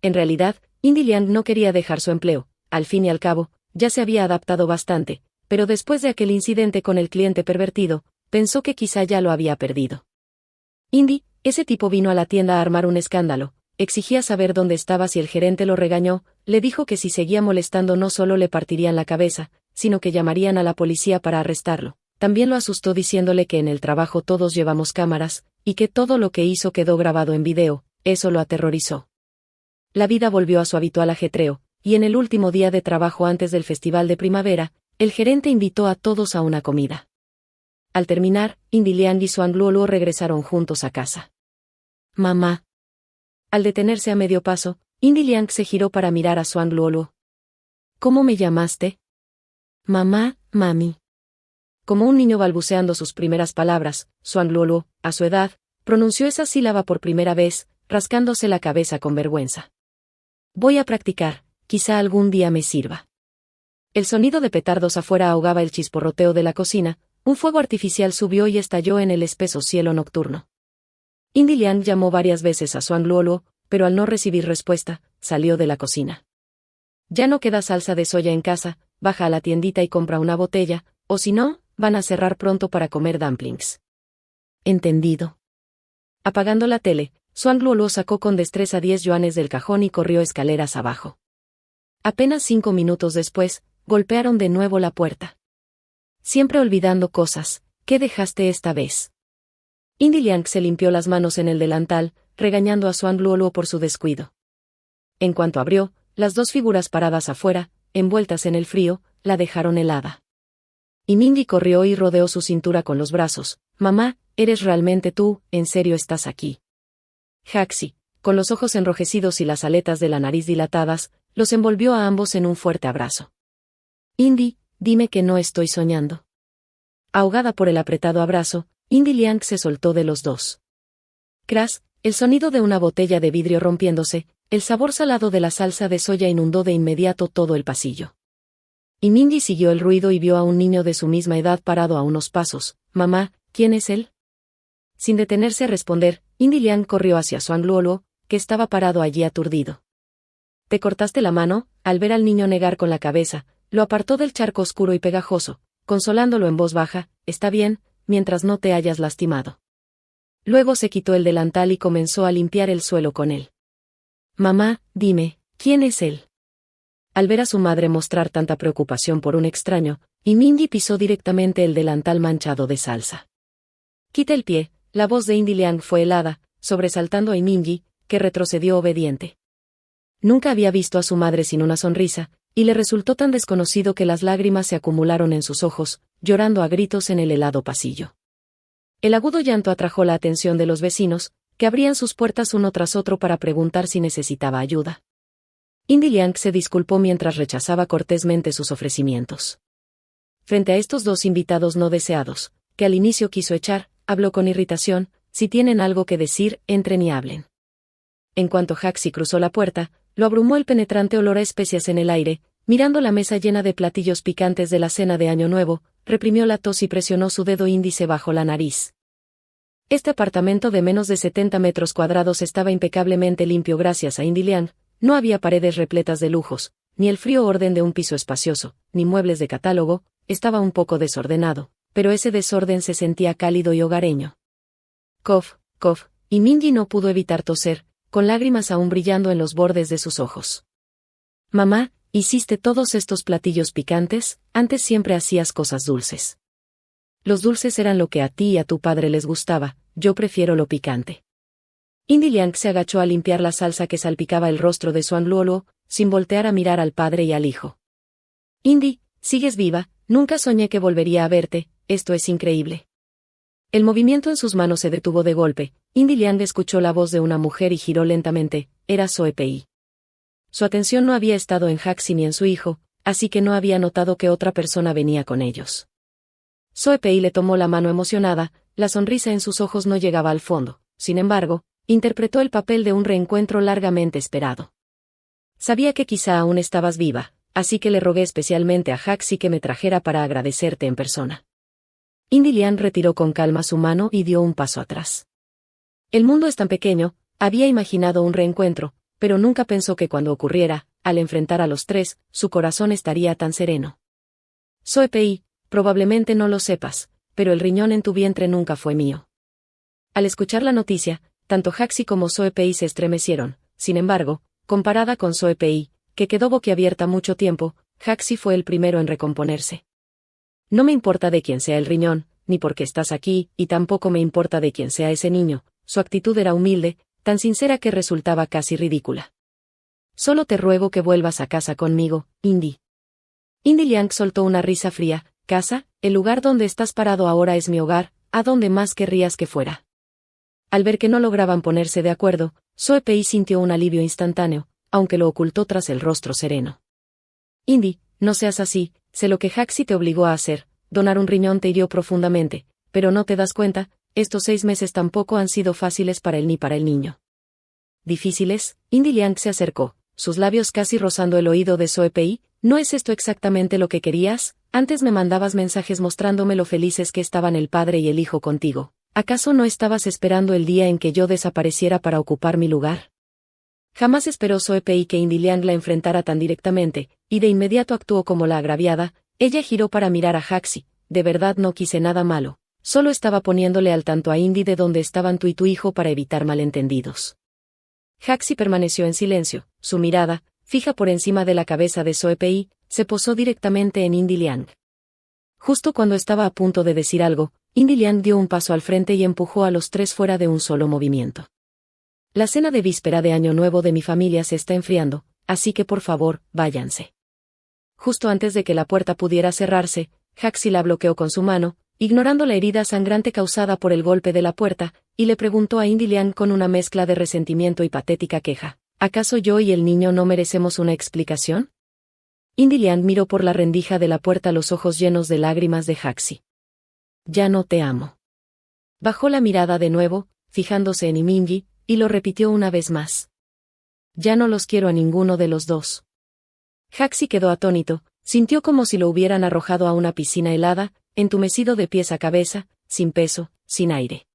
En realidad, Indy Liang no quería dejar su empleo, al fin y al cabo, ya se había adaptado bastante, pero después de aquel incidente con el cliente pervertido, pensó que quizá ya lo había perdido. Indy, ese tipo vino a la tienda a armar un escándalo, exigía saber dónde estaba si el gerente lo regañó, le dijo que si seguía molestando no solo le partirían la cabeza, sino que llamarían a la policía para arrestarlo. También lo asustó diciéndole que en el trabajo todos llevamos cámaras, y que todo lo que hizo quedó grabado en video, eso lo aterrorizó. La vida volvió a su habitual ajetreo, y en el último día de trabajo antes del festival de primavera, el gerente invitó a todos a una comida. Al terminar, Indy Liang y Xuan Luoluo regresaron juntos a casa. Mamá. Al detenerse a medio paso, Indy Liang se giró para mirar a Xuan Luoluo. ¿Cómo me llamaste? Mamá, mami. Como un niño balbuceando sus primeras palabras, Xuan Luoluo, a su edad, pronunció esa sílaba por primera vez, rascándose la cabeza con vergüenza. Voy a practicar, quizá algún día me sirva. El sonido de petardos afuera ahogaba el chisporroteo de la cocina, un fuego artificial subió y estalló en el espeso cielo nocturno. Indy Liang llamó varias veces a Zhuang Luoluo, pero al no recibir respuesta, salió de la cocina. Ya no queda salsa de soya en casa, baja a la tiendita y compra una botella, o si no, van a cerrar pronto para comer dumplings. Entendido. Apagando la tele, Zhuang Luoluo sacó con destreza 10 yuanes del cajón y corrió escaleras abajo. Apenas 5 minutos después, golpearon de nuevo la puerta. Siempre olvidando cosas, ¿qué dejaste esta vez? Indy Liang se limpió las manos en el delantal, regañando a Zhuang Luoluo por su descuido. En cuanto abrió, las dos figuras paradas afuera, envueltas en el frío, la dejaron helada. Y Mindy corrió y rodeó su cintura con los brazos. «Mamá, ¿eres realmente tú? ¿En serio estás aquí?» Haxi, con los ojos enrojecidos y las aletas de la nariz dilatadas, los envolvió a ambos en un fuerte abrazo. «Indy, dime que no estoy soñando». Ahogada por el apretado abrazo, Indy Liang se soltó de los dos. Crash, el sonido de una botella de vidrio rompiéndose, el sabor salado de la salsa de soya inundó de inmediato todo el pasillo. Y Mindy siguió el ruido y vio a un niño de su misma edad parado a unos pasos. «Mamá, ¿quién es él?» Sin detenerse a responder, Indy Liang corrió hacia Zhuang Luoluo, que estaba parado allí aturdido. «¿Te cortaste la mano?» Al ver al niño negar con la cabeza, lo apartó del charco oscuro y pegajoso, consolándolo en voz baja. «Está bien, mientras no te hayas lastimado». Luego se quitó el delantal y comenzó a limpiar el suelo con él. «Mamá, dime, ¿quién es él?» Al ver a su madre mostrar tanta preocupación por un extraño, y Mindy pisó directamente el delantal manchado de salsa. «Quita el pie», la voz de Indy Liang fue helada, sobresaltando a Mindy, que retrocedió obediente. Nunca había visto a su madre sin una sonrisa, y le resultó tan desconocido que las lágrimas se acumularon en sus ojos, llorando a gritos en el helado pasillo. El agudo llanto atrajo la atención de los vecinos, que abrían sus puertas uno tras otro para preguntar si necesitaba ayuda. Indy Liang se disculpó mientras rechazaba cortésmente sus ofrecimientos. Frente a estos dos invitados no deseados, que al inicio quiso echar, habló con irritación: «Si tienen algo que decir, entren y hablen». En cuanto Haxi cruzó la puerta, lo abrumó el penetrante olor a especias en el aire. Mirando la mesa llena de platillos picantes de la cena de Año Nuevo, reprimió la tos y presionó su dedo índice bajo la nariz. Este apartamento de menos de 70 metros cuadrados estaba impecablemente limpio gracias a Indy Liang. No había paredes repletas de lujos, ni el frío orden de un piso espacioso, ni muebles de catálogo. Estaba un poco desordenado, pero ese desorden se sentía cálido y hogareño. Cof, cof, y Mindy no pudo evitar toser, con lágrimas aún brillando en los bordes de sus ojos. «Mamá, ¿hiciste todos estos platillos picantes? Antes siempre hacías cosas dulces». «Los dulces eran lo que a ti y a tu padre les gustaba, yo prefiero lo picante». Indy Liang se agachó a limpiar la salsa que salpicaba el rostro de Zhuang Luoluo, sin voltear a mirar al padre y al hijo. «Indy, sigues viva, nunca soñé que volvería a verte, esto es increíble». El movimiento en sus manos se detuvo de golpe. Indy Liang escuchó la voz de una mujer y giró lentamente. Era Zoe Pei. Su atención no había estado en Haxi ni en su hijo, así que no había notado que otra persona venía con ellos. Zoe Pei le tomó la mano emocionada, la sonrisa en sus ojos no llegaba al fondo. Sin embargo, interpretó el papel de un reencuentro largamente esperado. «Sabía que quizá aún estabas viva, así que le rogué especialmente a Haxi que me trajera para agradecerte en persona». Indy Liang retiró con calma su mano y dio un paso atrás. El mundo es tan pequeño, había imaginado un reencuentro, pero nunca pensó que cuando ocurriera, al enfrentar a los tres, su corazón estaría tan sereno. «Zoe Pei, probablemente no lo sepas, pero el riñón en tu vientre nunca fue mío». Al escuchar la noticia, tanto Haxi como Zoe Pei se estremecieron. Sin embargo, comparada con Zoe Pei, que quedó boquiabierta mucho tiempo, Haxi fue el primero en recomponerse. «No me importa de quién sea el riñón, ni por qué estás aquí, y tampoco me importa de quién sea ese niño». Su actitud era humilde, tan sincera que resultaba casi ridícula. «Solo te ruego que vuelvas a casa conmigo, Indy». Indy Liang soltó una risa fría. «¿Casa? El lugar donde estás parado ahora es mi hogar, ¿a dónde más querrías que fuera?». Al ver que no lograban ponerse de acuerdo, Zoe Pei sintió un alivio instantáneo, aunque lo ocultó tras el rostro sereno. «Indy, no seas así, sé lo que Haxi te obligó a hacer, donar un riñón te hirió profundamente, pero no te das cuenta, estos 6 meses tampoco han sido fáciles para él ni para el niño». «¿Difíciles?». Indy Liang se acercó, sus labios casi rozando el oído de Zoe Pei. ¿No es esto exactamente lo que querías? Antes me mandabas mensajes mostrándome lo felices que estaban el padre y el hijo contigo. ¿Acaso no estabas esperando el día en que yo desapareciera para ocupar mi lugar? Jamás esperó Soe-Pei que Indy Liang la enfrentara tan directamente, y de inmediato actuó como la agraviada. Ella giró para mirar a Haxi. De verdad no quise nada malo. Solo estaba poniéndole al tanto a Indy de dónde estaban tú y tu hijo para evitar malentendidos. Haxi permaneció en silencio. Su mirada, fija por encima de la cabeza de Soe-Pei, se posó directamente en Indy Liang. Justo cuando estaba a punto de decir algo, Indy Liang dio un paso al frente y empujó a los tres fuera de un solo movimiento. La cena de víspera de Año Nuevo de mi familia se está enfriando, así que por favor, váyanse. Justo antes de que la puerta pudiera cerrarse, Haxi la bloqueó con su mano, ignorando la herida sangrante causada por el golpe de la puerta, y le preguntó a Indy Liang con una mezcla de resentimiento y patética queja: ¿acaso yo y el niño no merecemos una explicación? Indy Liang miró por la rendija de la puerta los ojos llenos de lágrimas de Haxi. Ya no te amo. Bajó la mirada de nuevo, fijándose en Imingi, y lo repitió una vez más. Ya no los quiero a ninguno de los dos. Haxi quedó atónito, sintió como si lo hubieran arrojado a una piscina helada, entumecido de pies a cabeza, sin peso, sin aire.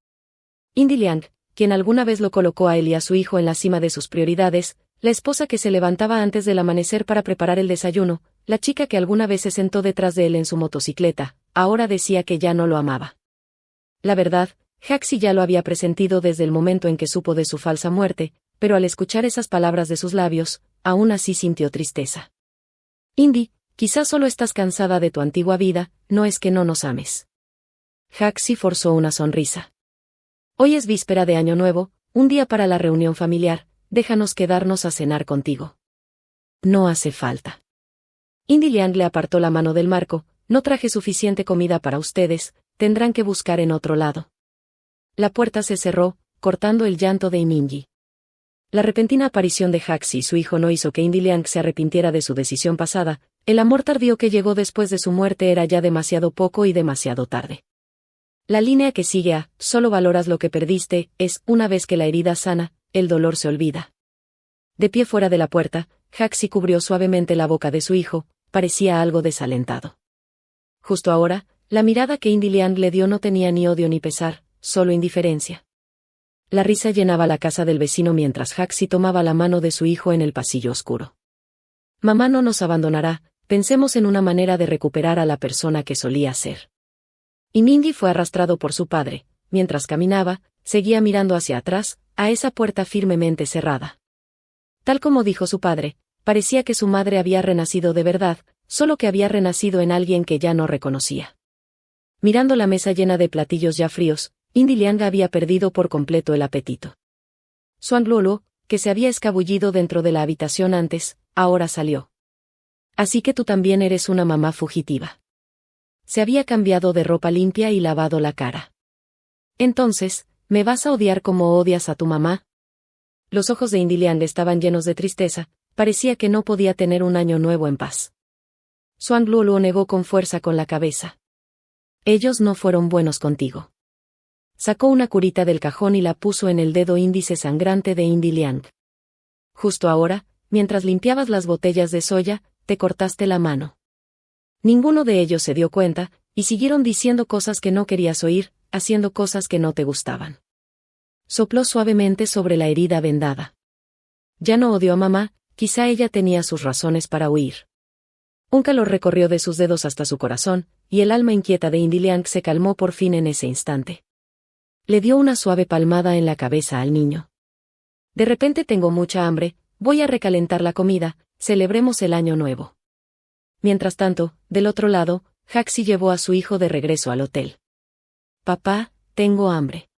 Indy Liang, quien alguna vez lo colocó a él y a su hijo en la cima de sus prioridades, la esposa que se levantaba antes del amanecer para preparar el desayuno, la chica que alguna vez se sentó detrás de él en su motocicleta, ahora decía que ya no lo amaba. La verdad, Haxi ya lo había presentido desde el momento en que supo de su falsa muerte, pero al escuchar esas palabras de sus labios, aún así sintió tristeza. Indy, quizás solo estás cansada de tu antigua vida, no es que no nos ames. Haxi forzó una sonrisa. Hoy es víspera de Año Nuevo, un día para la reunión familiar, déjanos quedarnos a cenar contigo. No hace falta. Indy Liang le apartó la mano del marco. No traje suficiente comida para ustedes, tendrán que buscar en otro lado. La puerta se cerró, cortando el llanto de Imingi. La repentina aparición de Haxi y su hijo no hizo que Indy Liang se arrepintiera de su decisión pasada. El amor tardío que llegó después de su muerte era ya demasiado poco y demasiado tarde. La línea que sigue a «solo valoras lo que perdiste» es «una vez que la herida sana, el dolor se olvida». De pie fuera de la puerta, Haxi cubrió suavemente la boca de su hijo, parecía algo desalentado. Justo ahora, la mirada que Indy Liang le dio no tenía ni odio ni pesar, solo indiferencia. La risa llenaba la casa del vecino mientras Haxi tomaba la mano de su hijo en el pasillo oscuro. Mamá no nos abandonará, pensemos en una manera de recuperar a la persona que solía ser. Y Mingy fue arrastrado por su padre. Mientras caminaba, seguía mirando hacia atrás, a esa puerta firmemente cerrada. Tal como dijo su padre, parecía que su madre había renacido de verdad, solo que había renacido en alguien que ya no reconocía. Mirando la mesa llena de platillos ya fríos, Indy Liang había perdido por completo el apetito. Xuan Luoluo, que se había escabullido dentro de la habitación antes, ahora salió. Así que tú también eres una mamá fugitiva. Se había cambiado de ropa limpia y lavado la cara. Entonces, ¿me vas a odiar como odias a tu mamá? Los ojos de Indy Liang estaban llenos de tristeza, parecía que no podía tener un año nuevo en paz. Xuan Luoluo negó con fuerza con la cabeza. Ellos no fueron buenos contigo. Sacó una curita del cajón y la puso en el dedo índice sangrante de Indy Liang. Justo ahora, mientras limpiabas las botellas de soya, te cortaste la mano. Ninguno de ellos se dio cuenta, y siguieron diciendo cosas que no querías oír, haciendo cosas que no te gustaban. Sopló suavemente sobre la herida vendada. Ya no odió a mamá, quizá ella tenía sus razones para huir. Un calor recorrió de sus dedos hasta su corazón, y el alma inquieta de Indy Liang se calmó por fin en ese instante. Le dio una suave palmada en la cabeza al niño. De repente tengo mucha hambre, voy a recalentar la comida, celebremos el año nuevo. Mientras tanto, del otro lado, Haxi llevó a su hijo de regreso al hotel. Papá, tengo hambre.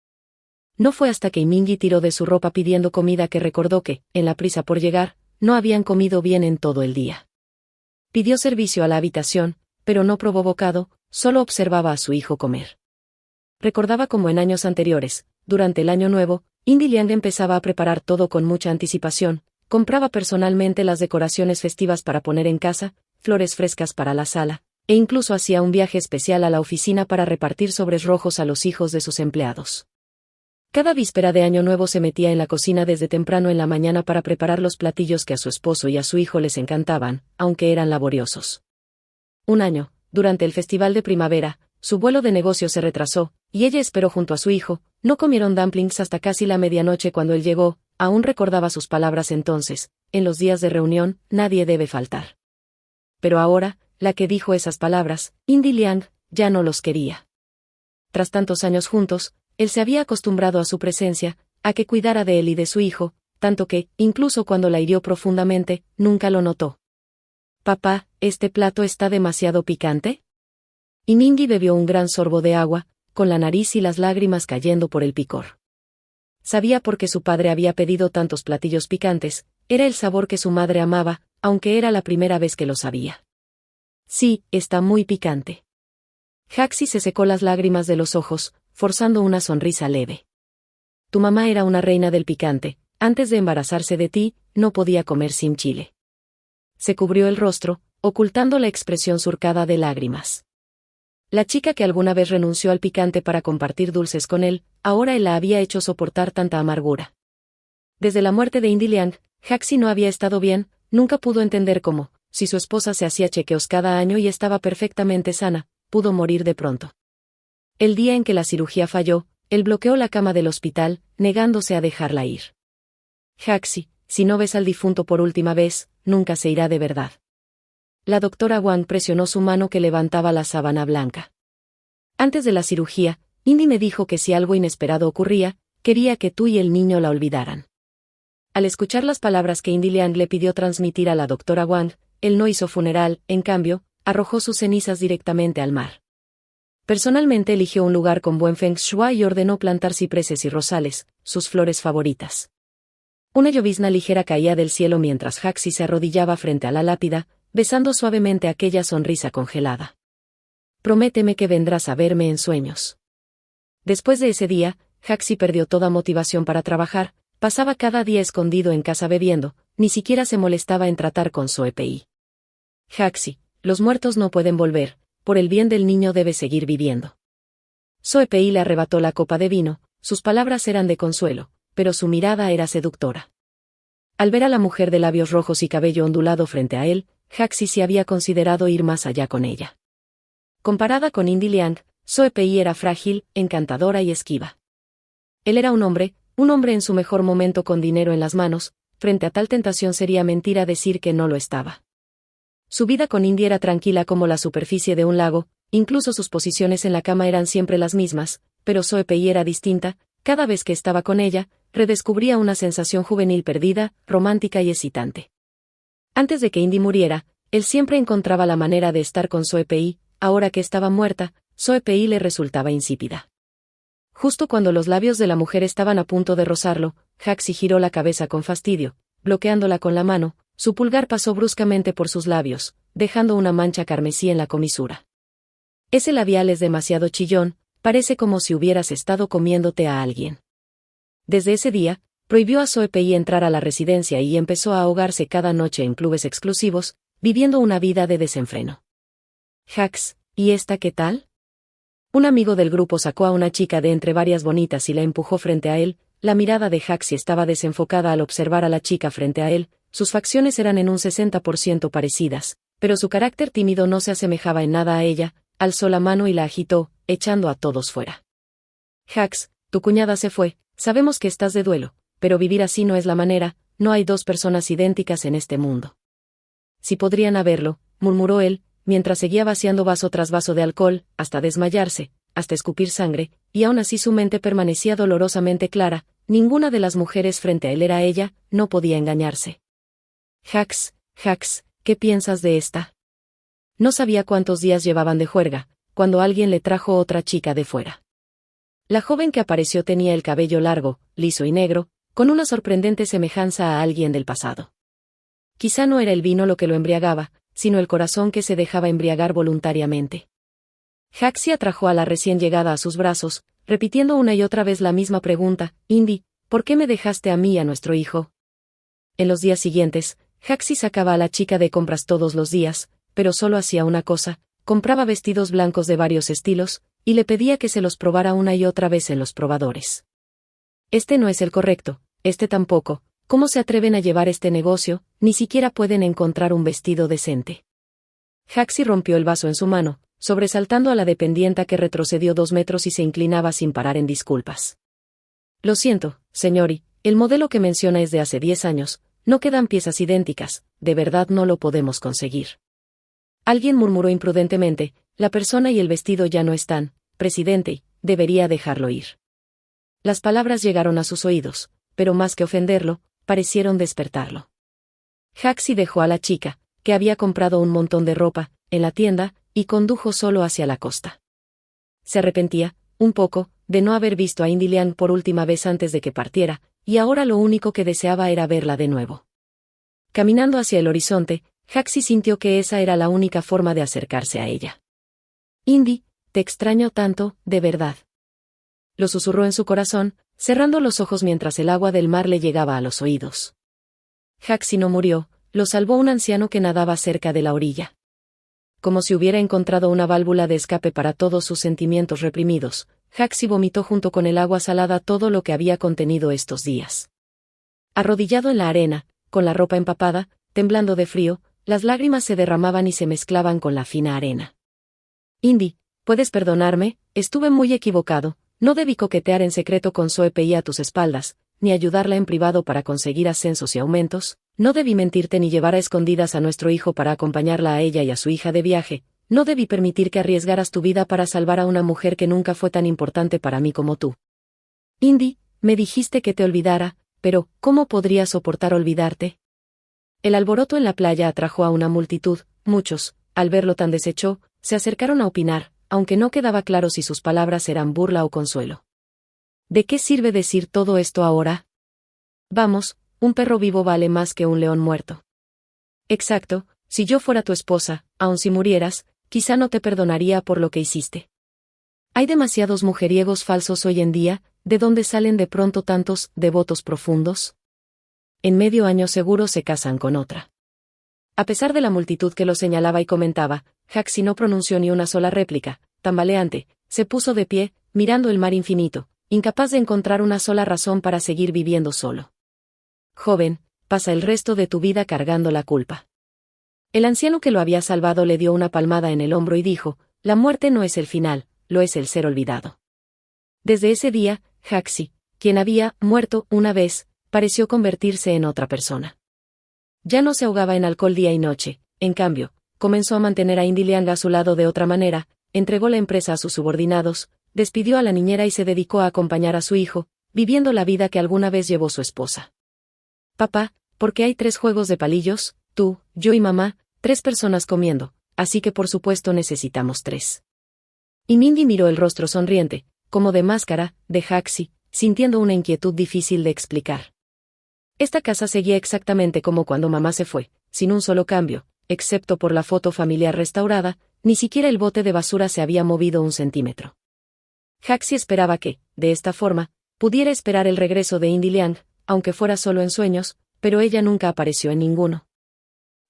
No fue hasta que Imingi tiró de su ropa pidiendo comida que recordó que, en la prisa por llegar, no habían comido bien en todo el día. Pidió servicio a la habitación, pero no probó bocado, solo observaba a su hijo comer. Recordaba como en años anteriores, durante el año nuevo, Indy Liang empezaba a preparar todo con mucha anticipación, compraba personalmente las decoraciones festivas para poner en casa, flores frescas para la sala, e incluso hacía un viaje especial a la oficina para repartir sobres rojos a los hijos de sus empleados. Cada víspera de Año Nuevo se metía en la cocina desde temprano en la mañana para preparar los platillos que a su esposo y a su hijo les encantaban, aunque eran laboriosos. Un año, durante el festival de primavera, su vuelo de negocio se retrasó, y ella esperó junto a su hijo. No comieron dumplings hasta casi la medianoche cuando él llegó. Aún recordaba sus palabras entonces: en los días de reunión, nadie debe faltar. Pero ahora, la que dijo esas palabras, Indy Liang, ya no los quería. Tras tantos años juntos, él se había acostumbrado a su presencia, a que cuidara de él y de su hijo, tanto que, incluso cuando la hirió profundamente, nunca lo notó. «Papá, ¿este plato está demasiado picante?» Y Mindy bebió un gran sorbo de agua, con la nariz y las lágrimas cayendo por el picor. Sabía por qué su padre había pedido tantos platillos picantes, era el sabor que su madre amaba, aunque era la primera vez que lo sabía. «Sí, está muy picante». Haxi se secó las lágrimas de los ojos, forzando una sonrisa leve. «Tu mamá era una reina del picante, antes de embarazarse de ti, no podía comer sin chile». Se cubrió el rostro, ocultando la expresión surcada de lágrimas. La chica que alguna vez renunció al picante para compartir dulces con él, ahora él la había hecho soportar tanta amargura. Desde la muerte de Indy Liang, Haxi no había estado bien, nunca pudo entender cómo, si su esposa se hacía chequeos cada año y estaba perfectamente sana, pudo morir de pronto. El día en que la cirugía falló, él bloqueó la cama del hospital, negándose a dejarla ir. «Haxi, si no ves al difunto por última vez, nunca se irá de verdad». La doctora Wang presionó su mano que levantaba la sábana blanca. «Antes de la cirugía, Indy me dijo que si algo inesperado ocurría, quería que tú y el niño la olvidaran». Al escuchar las palabras que Indy Liang le pidió transmitir a la doctora Wang, él no hizo funeral, en cambio, arrojó sus cenizas directamente al mar. Personalmente eligió un lugar con buen feng shui y ordenó plantar cipreses y rosales, sus flores favoritas. Una llovizna ligera caía del cielo mientras Haxi se arrodillaba frente a la lápida, besando suavemente aquella sonrisa congelada. «Prométeme que vendrás a verme en sueños». Después de ese día, Haxi perdió toda motivación para trabajar, pasaba cada día escondido en casa bebiendo, ni siquiera se molestaba en tratar con Soe-Pei. «Haxi, los muertos no pueden volver, por el bien del niño debe seguir viviendo». Soe-Pei le arrebató la copa de vino, sus palabras eran de consuelo, pero su mirada era seductora. Al ver a la mujer de labios rojos y cabello ondulado frente a él, Haxi se había considerado ir más allá con ella. Comparada con Indy Liang, Soe-Pei era frágil, encantadora y esquiva. Él era un hombre en su mejor momento con dinero en las manos. Frente a tal tentación sería mentira decir que no lo estaba. Su vida con Indy era tranquila como la superficie de un lago, incluso sus posiciones en la cama eran siempre las mismas, pero Soe-Pei era distinta. Cada vez que estaba con ella, redescubría una sensación juvenil perdida, romántica y excitante. Antes de que Indy muriera, él siempre encontraba la manera de estar con Soe-Pei. Ahora que estaba muerta, Soe-Pei le resultaba insípida. Justo cuando los labios de la mujer estaban a punto de rozarlo, Haxi giró la cabeza con fastidio, bloqueándola con la mano. Su pulgar pasó bruscamente por sus labios, dejando una mancha carmesí en la comisura. «Ese labial es demasiado chillón, parece como si hubieras estado comiéndote a alguien». Desde ese día, prohibió a Soe-Pei entrar a la residencia y empezó a ahogarse cada noche en clubes exclusivos, viviendo una vida de desenfreno. «Hax, ¿y esta qué tal?». Un amigo del grupo sacó a una chica de entre varias bonitas y la empujó frente a él. La mirada de Haxi estaba desenfocada al observar a la chica frente a él. Sus facciones eran en un 60% parecidas, pero su carácter tímido no se asemejaba en nada a ella. Alzó la mano y la agitó, echando a todos fuera. «Hax, tu cuñada se fue, sabemos que estás de duelo, pero vivir así no es la manera, no hay dos personas idénticas en este mundo». «Si podrían haberlo», murmuró él, mientras seguía vaciando vaso tras vaso de alcohol, hasta desmayarse, hasta escupir sangre, y aún así su mente permanecía dolorosamente clara. Ninguna de las mujeres frente a él era ella, no podía engañarse. «Hax, ¿qué piensas de esta?». No sabía cuántos días llevaban de juerga, cuando alguien le trajo otra chica de fuera. La joven que apareció tenía el cabello largo, liso y negro, con una sorprendente semejanza a alguien del pasado. Quizá no era el vino lo que lo embriagaba, sino el corazón que se dejaba embriagar voluntariamente. Haxi atrajo a la recién llegada a sus brazos, repitiendo una y otra vez la misma pregunta: «Indy, ¿por qué me dejaste a mí y a nuestro hijo?». En los días siguientes, Haxi sacaba a la chica de compras todos los días, pero solo hacía una cosa: compraba vestidos blancos de varios estilos, y le pedía que se los probara una y otra vez en los probadores. Este no es el correcto, este tampoco. ¿Cómo se atreven a llevar este negocio? Ni siquiera pueden encontrar un vestido decente. Haxi rompió el vaso en su mano, sobresaltando a la dependienta que retrocedió 2 metros y se inclinaba sin parar en disculpas. Lo siento, señori, el modelo que menciona es de hace 10 años, no quedan piezas idénticas, de verdad no lo podemos conseguir. Alguien murmuró imprudentemente, la persona y el vestido ya no están, presidente, debería dejarlo ir. Las palabras llegaron a sus oídos, pero más que ofenderlo, parecieron despertarlo. Haxi dejó a la chica, que había comprado un montón de ropa, en la tienda, y condujo solo hacia la costa. Se arrepentía, un poco, de no haber visto a Indy Liang por última vez antes de que partiera, y ahora lo único que deseaba era verla de nuevo. Caminando hacia el horizonte, Haxi sintió que esa era la única forma de acercarse a ella. Indy, te extraño tanto, de verdad. Lo susurró en su corazón, cerrando los ojos mientras el agua del mar le llegaba a los oídos. Haxi no murió, lo salvó un anciano que nadaba cerca de la orilla. Como si hubiera encontrado una válvula de escape para todos sus sentimientos reprimidos, Haxi vomitó junto con el agua salada todo lo que había contenido estos días. Arrodillado en la arena, con la ropa empapada, temblando de frío, las lágrimas se derramaban y se mezclaban con la fina arena. Indy, ¿puedes perdonarme? Estuve muy equivocado, no debí coquetear en secreto con Zoe Pei a tus espaldas, ni ayudarla en privado para conseguir ascensos y aumentos, no debí mentirte ni llevar a escondidas a nuestro hijo para acompañarla a ella y a su hija de viaje, no debí permitir que arriesgaras tu vida para salvar a una mujer que nunca fue tan importante para mí como tú. Indy, me dijiste que te olvidara, pero, ¿cómo podría soportar olvidarte? El alboroto en la playa atrajo a una multitud, muchos, al verlo tan deshecho, se acercaron a opinar, aunque no quedaba claro si sus palabras eran burla o consuelo. ¿De qué sirve decir todo esto ahora? Vamos, un perro vivo vale más que un león muerto. Exacto, si yo fuera tu esposa, aun si murieras, quizá no te perdonaría por lo que hiciste. Hay demasiados mujeriegos falsos hoy en día, ¿de dónde salen de pronto tantos devotos profundos? En medio año seguro se casan con otra. A pesar de la multitud que lo señalaba y comentaba, Haxi no pronunció ni una sola réplica, tambaleante, se puso de pie, mirando el mar infinito, incapaz de encontrar una sola razón para seguir viviendo solo. Joven, pasa el resto de tu vida cargando la culpa. El anciano que lo había salvado le dio una palmada en el hombro y dijo, la muerte no es el final, lo es el ser olvidado. Desde ese día, Haxi, quien había muerto una vez, pareció convertirse en otra persona. Ya no se ahogaba en alcohol día y noche, en cambio, comenzó a mantener a Indy Liang a su lado de otra manera, entregó la empresa a sus subordinados, despidió a la niñera y se dedicó a acompañar a su hijo, viviendo la vida que alguna vez llevó su esposa. Papá, ¿por qué hay 3 juegos de palillos? Tú, yo y mamá, 3 personas comiendo, así que por supuesto necesitamos 3. Y Mindy miró el rostro sonriente, como de máscara, de Haxi, sintiendo una inquietud difícil de explicar. Esta casa seguía exactamente como cuando mamá se fue, sin un solo cambio, excepto por la foto familiar restaurada, ni siquiera el bote de basura se había movido un centímetro. Haxi esperaba que, de esta forma, pudiera esperar el regreso de Indy Liang, aunque fuera solo en sueños, pero ella nunca apareció en ninguno.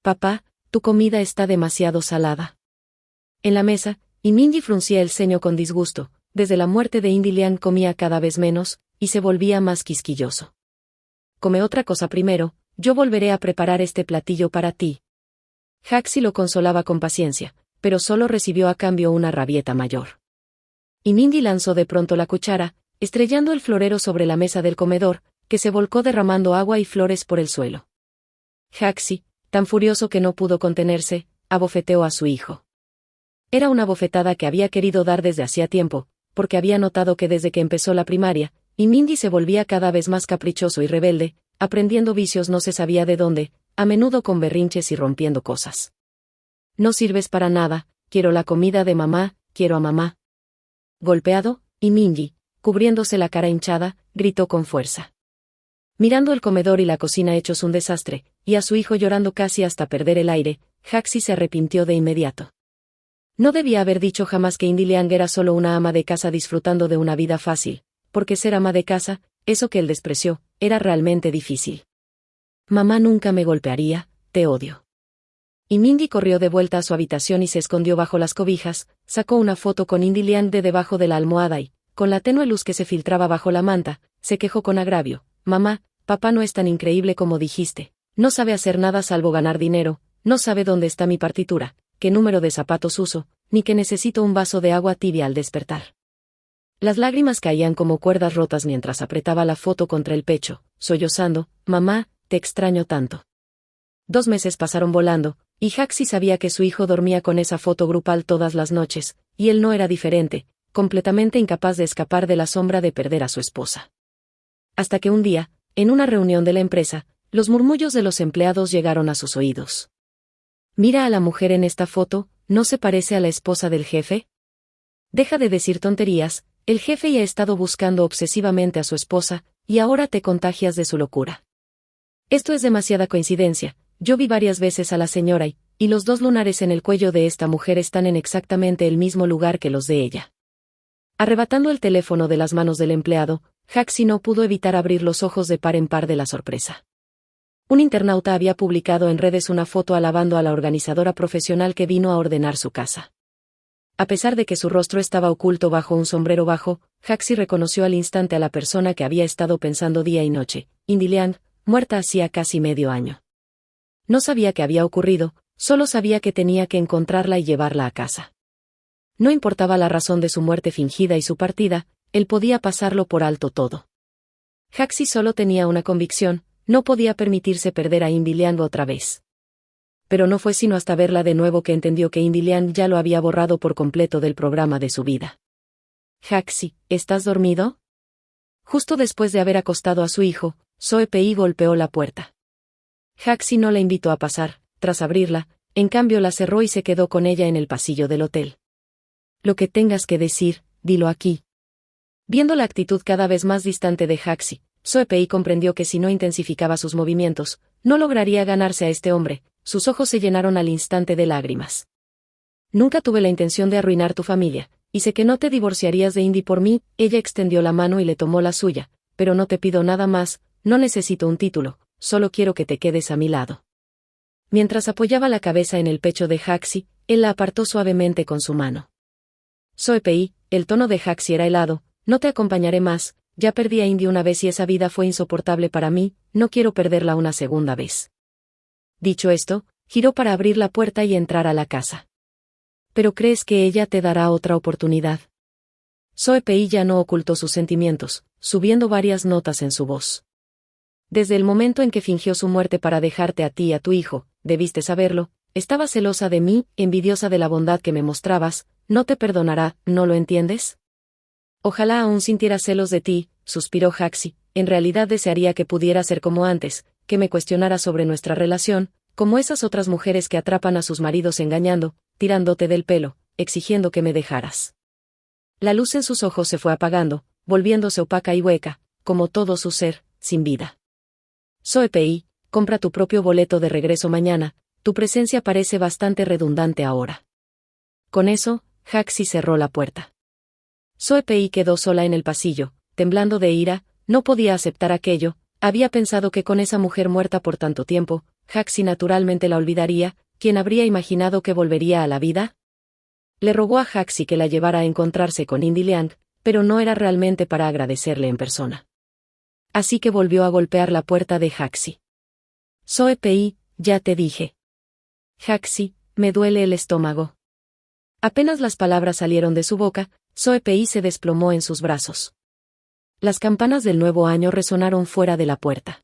Papá, tu comida está demasiado salada. En la mesa, y Mindy fruncía el ceño con disgusto, desde la muerte de Indy Liang comía cada vez menos, y se volvía más quisquilloso. Come otra cosa primero, yo volveré a preparar este platillo para ti. Haxi lo consolaba con paciencia, pero solo recibió a cambio una rabieta mayor. Y Mindy lanzó de pronto la cuchara, estrellando el florero sobre la mesa del comedor, que se volcó derramando agua y flores por el suelo. Haxi, tan furioso que no pudo contenerse, abofeteó a su hijo. Era una bofetada que había querido dar desde hacía tiempo, porque había notado que desde que empezó la primaria, y Mindy se volvía cada vez más caprichoso y rebelde, aprendiendo vicios no se sabía de dónde, a menudo con berrinches y rompiendo cosas. No sirves para nada, quiero la comida de mamá, quiero a mamá. Golpeado, y Mindy, cubriéndose la cara hinchada, gritó con fuerza. Mirando el comedor y la cocina hechos un desastre, y a su hijo llorando casi hasta perder el aire, Haxi se arrepintió de inmediato. No debía haber dicho jamás que Indy Liang era solo una ama de casa disfrutando de una vida fácil, porque ser ama de casa, eso que él despreció, era realmente difícil. Mamá nunca me golpearía, te odio. Y Mindy corrió de vuelta a su habitación y se escondió bajo las cobijas, sacó una foto con Indy Liang de debajo de la almohada y, con la tenue luz que se filtraba bajo la manta, se quejó con agravio. Mamá, papá no es tan increíble como dijiste. No sabe hacer nada salvo ganar dinero, no sabe dónde está mi partitura, qué número de zapatos uso, ni que necesito un vaso de agua tibia al despertar. Las lágrimas caían como cuerdas rotas mientras apretaba la foto contra el pecho, sollozando. Mamá, te extraño tanto. 2 meses pasaron volando, y Haxi sabía que su hijo dormía con esa foto grupal todas las noches, y él no era diferente, completamente incapaz de escapar de la sombra de perder a su esposa. Hasta que un día, en una reunión de la empresa, los murmullos de los empleados llegaron a sus oídos. Mira a la mujer en esta foto, ¿no se parece a la esposa del jefe? Deja de decir tonterías, el jefe ya ha estado buscando obsesivamente a su esposa, y ahora te contagias de su locura. Esto es demasiada coincidencia, yo vi varias veces a la señora y los 2 lunares en el cuello de esta mujer están en exactamente el mismo lugar que los de ella. Arrebatando el teléfono de las manos del empleado, Haxi no pudo evitar abrir los ojos de par en par de la sorpresa. Un internauta había publicado en redes una foto alabando a la organizadora profesional que vino a ordenar su casa. A pesar de que su rostro estaba oculto bajo un sombrero bajo, Haxi reconoció al instante a la persona que había estado pensando día y noche, Indy Liang, muerta hacía casi medio año. No sabía qué había ocurrido, solo sabía que tenía que encontrarla y llevarla a casa. No importaba la razón de su muerte fingida y su partida, él podía pasarlo por alto todo. Haxi solo tenía una convicción, no podía permitirse perder a Indy Liang otra vez. Pero no fue sino hasta verla de nuevo que entendió que Indy Liang ya lo había borrado por completo del programa de su vida. Haxi, ¿estás dormido? Justo después de haber acostado a su hijo, Soe Pei golpeó la puerta. Haxi no la invitó a pasar, tras abrirla, en cambio la cerró y se quedó con ella en el pasillo del hotel. Lo que tengas que decir, dilo aquí. Viendo la actitud cada vez más distante de Haxi, Soe Pei comprendió que si no intensificaba sus movimientos, no lograría ganarse a este hombre. Sus ojos se llenaron al instante de lágrimas. Nunca tuve la intención de arruinar tu familia, y sé que no te divorciarías de Indy por mí. Ella extendió la mano y le tomó la suya, pero no te pido nada más, no necesito un título, solo quiero que te quedes a mi lado. Mientras apoyaba la cabeza en el pecho de Haxi, él la apartó suavemente con su mano. Soe Pei, el tono de Haxi era helado, no te acompañaré más, ya perdí a Indy una vez y esa vida fue insoportable para mí, no quiero perderla una segunda vez. Dicho esto, giró para abrir la puerta y entrar a la casa. ¿Pero crees que ella te dará otra oportunidad? Soe Pei ya no ocultó sus sentimientos, subiendo varias notas en su voz. Desde el momento en que fingió su muerte para dejarte a ti y a tu hijo, debiste saberlo, estaba celosa de mí, envidiosa de la bondad que me mostrabas, no te perdonará, ¿no lo entiendes? Ojalá aún sintiera celos de ti, suspiró Haxi, en realidad desearía que pudiera ser como antes, que me cuestionara sobre nuestra relación, como esas otras mujeres que atrapan a sus maridos engañando, tirándote del pelo, exigiendo que me dejaras. La luz en sus ojos se fue apagando, volviéndose opaca y hueca, como todo su ser, sin vida. Soe Pei, compra tu propio boleto de regreso mañana, tu presencia parece bastante redundante ahora. Con eso, Haxi cerró la puerta. Soe Pei quedó sola en el pasillo, temblando de ira, no podía aceptar aquello. Había pensado que con esa mujer muerta por tanto tiempo, Haxi naturalmente la olvidaría. ¿Quién habría imaginado que volvería a la vida? Le rogó a Haxi que la llevara a encontrarse con Indy Liang, pero no era realmente para agradecerle en persona. Así que volvió a golpear la puerta de Haxi. Soe Pei, ya te dije. Haxi, me duele el estómago. Apenas las palabras salieron de su boca, Soe Pei se desplomó en sus brazos. Las campanas del nuevo año resonaron fuera de la puerta.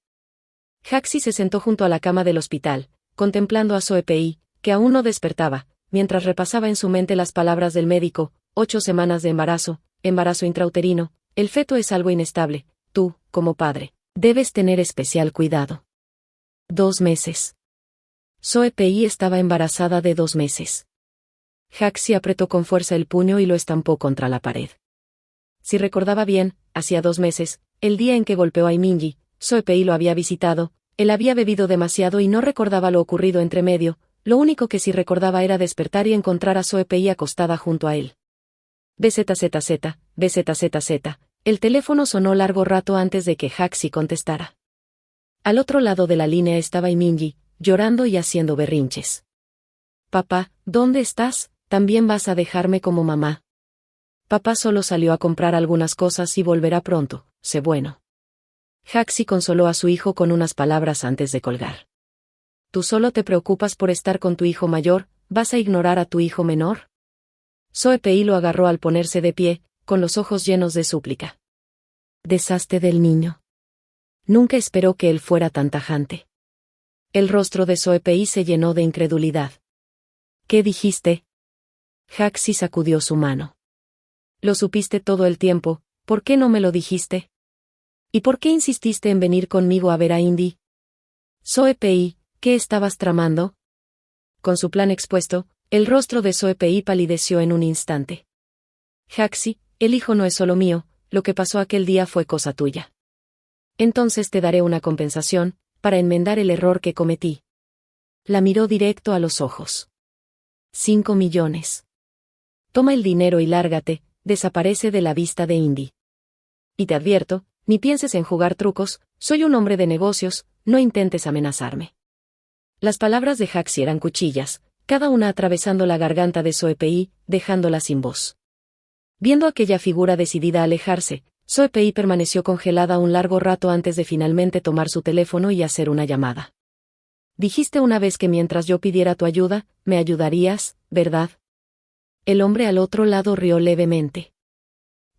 Haxi se sentó junto a la cama del hospital, contemplando a Soe Pei, que aún no despertaba, mientras repasaba en su mente las palabras del médico: 8 semanas de embarazo, embarazo intrauterino, el feto es algo inestable, tú, como padre, debes tener especial cuidado. 2 meses. Soe Pei estaba embarazada de 2 meses. Haxi apretó con fuerza el puño y lo estampó contra la pared. Si recordaba bien, hacía 2 meses, el día en que golpeó a Imingi, Soe Pei lo había visitado, él había bebido demasiado y no recordaba lo ocurrido entre medio, lo único que sí recordaba era despertar y encontrar a Soe Pei acostada junto a él. BZZZ, BZZZ, el teléfono sonó largo rato antes de que Haxi contestara. Al otro lado de la línea estaba Imingi, llorando y haciendo berrinches. Papá, ¿dónde estás? ¿También vas a dejarme como mamá? Papá solo salió a comprar algunas cosas y volverá pronto, sé bueno. Haxi consoló a su hijo con unas palabras antes de colgar. ¿Tú solo te preocupas por estar con tu hijo mayor, vas a ignorar a tu hijo menor? Soe-Pei lo agarró al ponerse de pie, con los ojos llenos de súplica. Deshazte del niño. Nunca esperó que él fuera tan tajante. El rostro de Soe-Pei se llenó de incredulidad. ¿Qué dijiste? Haxi sacudió su mano. Lo supiste todo el tiempo, ¿por qué no me lo dijiste? ¿Y por qué insististe en venir conmigo a ver a Indy? Soe-Pei, ¿qué estabas tramando? Con su plan expuesto, el rostro de Soe-Pei palideció en un instante. Haxi, el hijo no es solo mío, lo que pasó aquel día fue cosa tuya. Entonces te daré una compensación, para enmendar el error que cometí. La miró directo a los ojos. 5 millones. Toma el dinero y lárgate, desaparece de la vista de Indy. Y te advierto, ni pienses en jugar trucos, soy un hombre de negocios, no intentes amenazarme. Las palabras de Haxi eran cuchillas, cada una atravesando la garganta de Soe-Pei, dejándola sin voz. Viendo aquella figura decidida a alejarse, Soe-Pei permaneció congelada un largo rato antes de finalmente tomar su teléfono y hacer una llamada. Dijiste una vez que mientras yo pidiera tu ayuda, me ayudarías, ¿verdad? El hombre al otro lado rió levemente.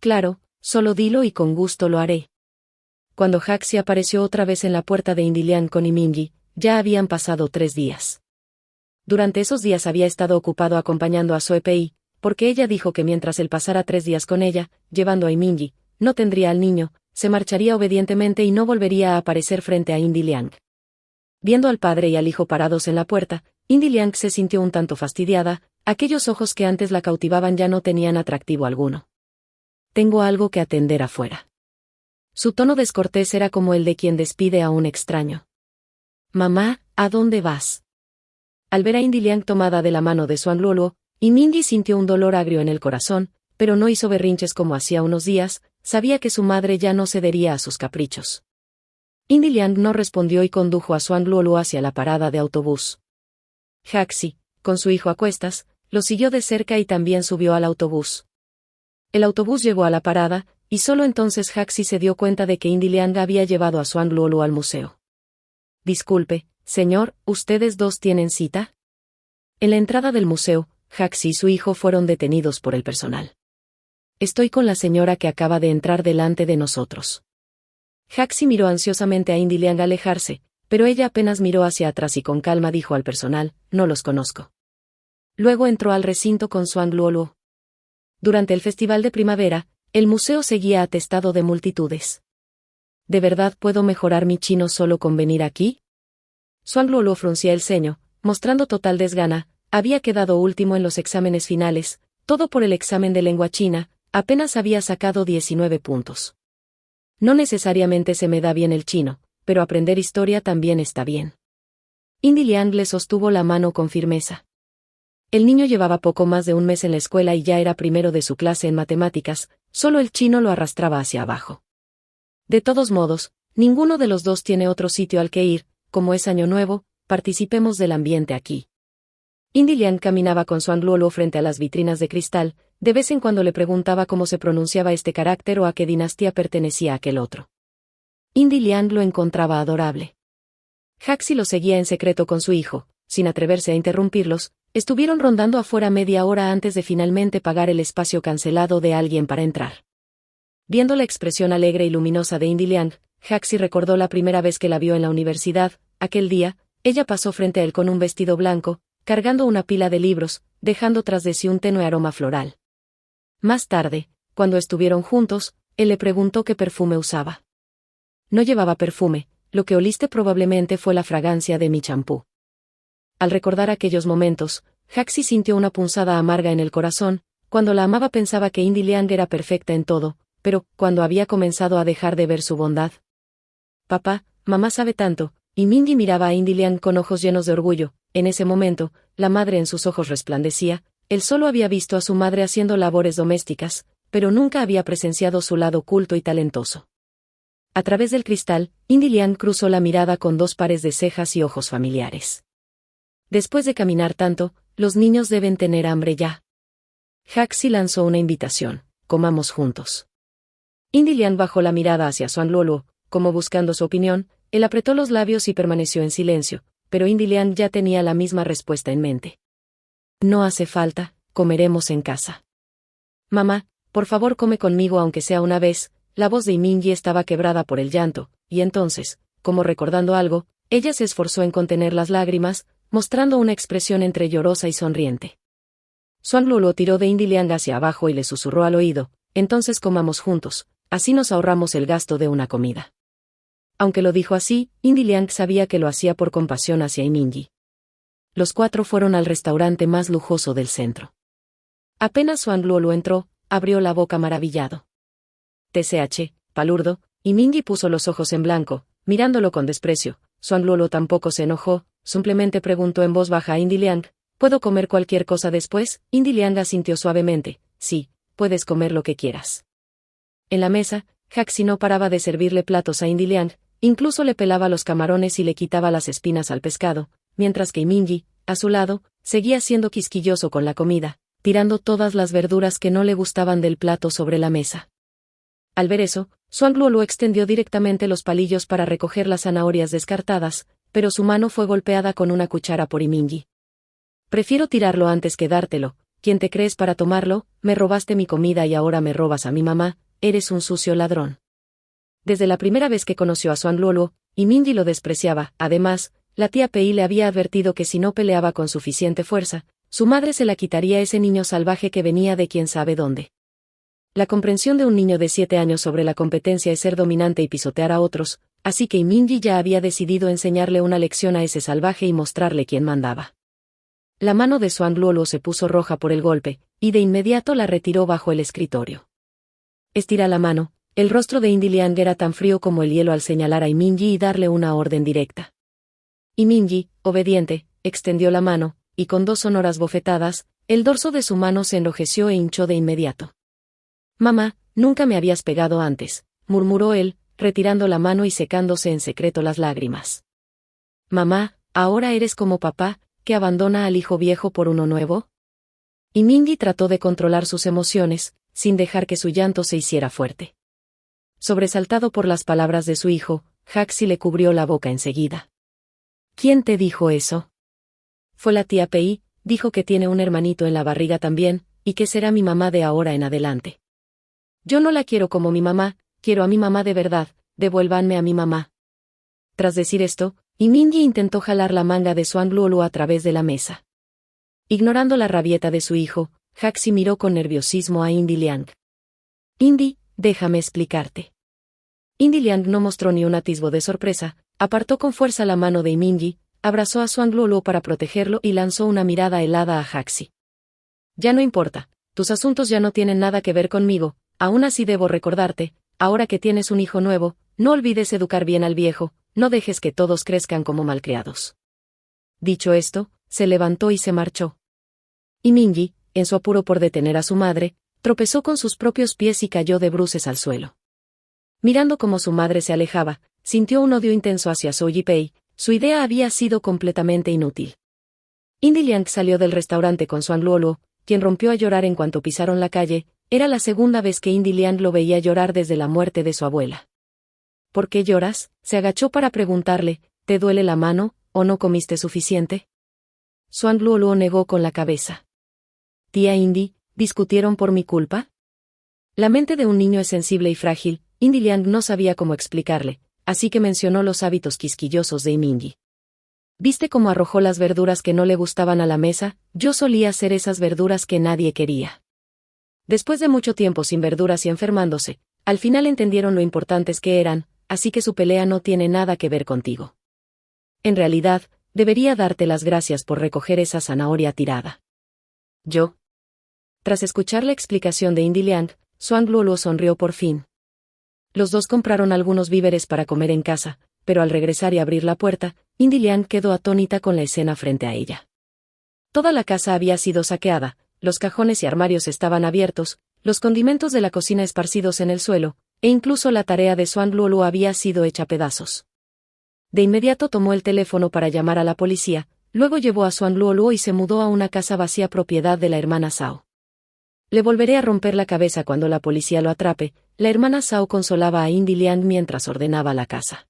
Claro, solo dilo y con gusto lo haré. Cuando Haxi apareció otra vez en la puerta de Indilian con Imingi, ya habían pasado 3 días. Durante esos días había estado ocupado acompañando a Soe-Pei, porque ella dijo que mientras él pasara 3 días con ella, llevando a Imingi, no tendría al niño, se marcharía obedientemente y no volvería a aparecer frente a Indiliang. Viendo al padre y al hijo parados en la puerta, Indiliang se sintió un tanto fastidiada, aquellos ojos que antes la cautivaban ya no tenían atractivo alguno. Tengo algo que atender afuera. Su tono descortés era como el de quien despide a un extraño. Mamá, ¿a dónde vas? Al ver a Indiliang tomada de la mano de Xuan Luoluo, Imingi sintió un dolor agrio en el corazón, pero no hizo berrinches como hacía unos días, sabía que su madre ya no cedería a sus caprichos. Indiliang no respondió y condujo a Xuan Luoluo hacia la parada de autobús. Haxi, con su hijo a cuestas, lo siguió de cerca y también subió al autobús. El autobús llegó a la parada, y solo entonces Haxi se dio cuenta de que Indiliang había llevado a Xuan Luoluo al museo. Disculpe, señor, ¿ustedes dos tienen cita? En la entrada del museo, Haxi y su hijo fueron detenidos por el personal. Estoy con la señora que acaba de entrar delante de nosotros. Haxi miró ansiosamente a Indiliang alejarse, pero ella apenas miró hacia atrás y con calma dijo al personal, no los conozco. Luego entró al recinto con Xuan Luoluo. Durante el festival de primavera, el museo seguía atestado de multitudes. ¿De verdad puedo mejorar mi chino solo con venir aquí? Xuan Luoluo fruncía el ceño, mostrando total desgana, había quedado último en los exámenes finales, todo por el examen de lengua china, apenas había sacado 19 puntos. No necesariamente se me da bien el chino, pero aprender historia también está bien. Indiliang le sostuvo la mano con firmeza. El niño llevaba poco más de un mes en la escuela y ya era primero de su clase en matemáticas, solo el chino lo arrastraba hacia abajo. De todos modos, ninguno de los dos tiene otro sitio al que ir, como es año nuevo, participemos del ambiente aquí. Indiliang caminaba con Xuan Luoluo frente a las vitrinas de cristal, de vez en cuando le preguntaba cómo se pronunciaba este carácter o a qué dinastía pertenecía aquel otro. Indiliang lo encontraba adorable. Haxi lo seguía en secreto con su hijo, sin atreverse a interrumpirlos, estuvieron rondando afuera media hora antes de finalmente pagar el espacio cancelado de alguien para entrar. Viendo la expresión alegre y luminosa de Indiliang, Haxi recordó la primera vez que la vio en la universidad, aquel día, ella pasó frente a él con un vestido blanco, cargando una pila de libros, dejando tras de sí un tenue aroma floral. Más tarde, cuando estuvieron juntos, él le preguntó qué perfume usaba. No llevaba perfume, lo que oliste probablemente fue la fragancia de mi champú. Al recordar aquellos momentos, Haxi sintió una punzada amarga en el corazón, cuando la amaba pensaba que Indiliang era perfecta en todo, pero, cuando había comenzado a dejar de ver su bondad. Papá, mamá sabe tanto, y Mingy miraba a Indiliang con ojos llenos de orgullo. En ese momento, la madre en sus ojos resplandecía, él solo había visto a su madre haciendo labores domésticas, pero nunca había presenciado su lado culto y talentoso. A través del cristal, Indiliang cruzó la mirada con 2 pares de cejas y ojos familiares. Después de caminar tanto, los niños deben tener hambre ya. Haxi lanzó una invitación, comamos juntos. Indiliang bajó la mirada hacia Xuan Luoluo, como buscando su opinión, él apretó los labios y permaneció en silencio, pero Indy Liang ya tenía la misma respuesta en mente. No hace falta, comeremos en casa. Mamá, por favor come conmigo aunque sea una vez. La voz de Imingi estaba quebrada por el llanto, y entonces, como recordando algo, ella se esforzó en contener las lágrimas, mostrando una expresión entre llorosa y sonriente. Xuan Luoluo tiró de Indy Liang hacia abajo y le susurró al oído, entonces comamos juntos, así nos ahorramos el gasto de una comida. Aunque lo dijo así, Indy Liang sabía que lo hacía por compasión hacia Imingi. Los 4 fueron al restaurante más lujoso del centro. Apenas Xuan Luoluo entró, abrió la boca maravillado. TCH, palurdo, Imingi puso los ojos en blanco, mirándolo con desprecio. Xuan Luoluo tampoco se enojó, simplemente preguntó en voz baja a Indy Liang, ¿puedo comer cualquier cosa después? Indy Liang asintió suavemente, sí, puedes comer lo que quieras. En la mesa, Haxi no paraba de servirle platos a Indy Liang, incluso le pelaba los camarones y le quitaba las espinas al pescado, mientras que Imingi, a su lado, seguía siendo quisquilloso con la comida, tirando todas las verduras que no le gustaban del plato sobre la mesa. Al ver eso, Xuan Luoluo extendió directamente los palillos para recoger las zanahorias descartadas, pero su mano fue golpeada con una cuchara por Imingi. Prefiero tirarlo antes que dártelo. ¿Quién te crees para tomarlo? Me robaste mi comida y ahora me robas a mi mamá, eres un sucio ladrón. Desde la primera vez que conoció a Xuan Luoluo, Imingi lo despreciaba. Además, la tía Pei le había advertido que si no peleaba con suficiente fuerza, su madre se la quitaría a ese niño salvaje que venía de quién sabe dónde. La comprensión de un niño de 7 años sobre la competencia es ser dominante y pisotear a otros, así que Imingi ya había decidido enseñarle una lección a ese salvaje y mostrarle quién mandaba. La mano de Xuan Luoluo se puso roja por el golpe, y de inmediato la retiró bajo el escritorio. Estira la mano, el rostro de Indy Liang era tan frío como el hielo al señalar a Imingi y darle una orden directa. Imingi, obediente, extendió la mano, y con 2 sonoras bofetadas, el dorso de su mano se enrojeció e hinchó de inmediato. Mamá, nunca me habías pegado antes, murmuró él, retirando la mano y secándose en secreto las lágrimas. Mamá, ¿ahora eres como papá, que abandona al hijo viejo por uno nuevo? Imingi trató de controlar sus emociones, sin dejar que su llanto se hiciera fuerte. Sobresaltado por las palabras de su hijo, Haxi le cubrió la boca enseguida. ¿Quién te dijo eso? Fue la tía Pei, dijo que tiene un hermanito en la barriga también, y que será mi mamá de ahora en adelante. Yo no la quiero como mi mamá, quiero a mi mamá de verdad, devuélvanme a mi mamá. Tras decir esto, Imingi intentó jalar la manga de Xuan Luoluo a través de la mesa. Ignorando la rabieta de su hijo, Haxi miró con nerviosismo a Indy Liang. Indy, déjame explicarte. Indy Liang no mostró ni un atisbo de sorpresa, apartó con fuerza la mano de Imingi, abrazó a Xuan Luoluo para protegerlo y lanzó una mirada helada a Haxi. Ya no importa, tus asuntos ya no tienen nada que ver conmigo. Aún así debo recordarte, ahora que tienes un hijo nuevo, no olvides educar bien al viejo, no dejes que todos crezcan como malcriados. Dicho esto, se levantó y se marchó. Imingi, en su apuro por detener a su madre, tropezó con sus propios pies y cayó de bruces al suelo. Mirando cómo su madre se alejaba, sintió un odio intenso hacia Zhou Yipei, su idea había sido completamente inútil. Indy Liang salió del restaurante con Xuan Luoluo, quien rompió a llorar en cuanto pisaron la calle. Era la segunda vez que Indy Liang lo veía llorar desde la muerte de su abuela. ¿Por qué lloras? Se agachó para preguntarle, ¿te duele la mano, o no comiste suficiente? Xuan Luoluo negó con la cabeza. Tía Indy, ¿discutieron por mi culpa? La mente de un niño es sensible y frágil, Indy Liang no sabía cómo explicarle, así que mencionó los hábitos quisquillosos de Imingi. ¿Viste cómo arrojó las verduras que no le gustaban a la mesa? Yo solía hacer esas verduras que nadie quería. Después de mucho tiempo sin verduras y enfermándose, al final entendieron lo importantes que eran, así que su pelea no tiene nada que ver contigo. En realidad, debería darte las gracias por recoger esa zanahoria tirada. ¿Yo? Tras escuchar la explicación de Indy Liang, Xuan Luoluo sonrió por fin. Los dos compraron algunos víveres para comer en casa, pero al regresar y abrir la puerta, Indy Liang quedó atónita con la escena frente a ella. Toda la casa había sido saqueada. Los cajones y armarios estaban abiertos, los condimentos de la cocina esparcidos en el suelo, e incluso la tarea de Xuan Luoluo había sido hecha pedazos. De inmediato tomó el teléfono para llamar a la policía, luego llevó a Xuan Luoluo y se mudó a una casa vacía propiedad de la hermana Zhao. Le volveré a romper la cabeza cuando la policía lo atrape. La hermana Zhao consolaba a Indy Liang mientras ordenaba la casa.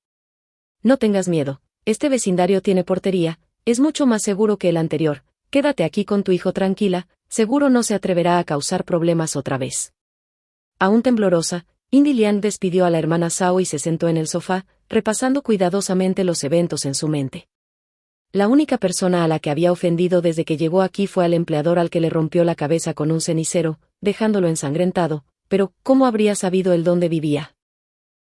No tengas miedo, este vecindario tiene portería, es mucho más seguro que el anterior. Quédate aquí con tu hijo tranquila, seguro no se atreverá a causar problemas otra vez. Aún temblorosa, Indy Liang despidió a la hermana Zhao y se sentó en el sofá, repasando cuidadosamente los eventos en su mente. La única persona a la que había ofendido desde que llegó aquí fue al empleador al que le rompió la cabeza con un cenicero, dejándolo ensangrentado, pero ¿cómo habría sabido él dónde vivía?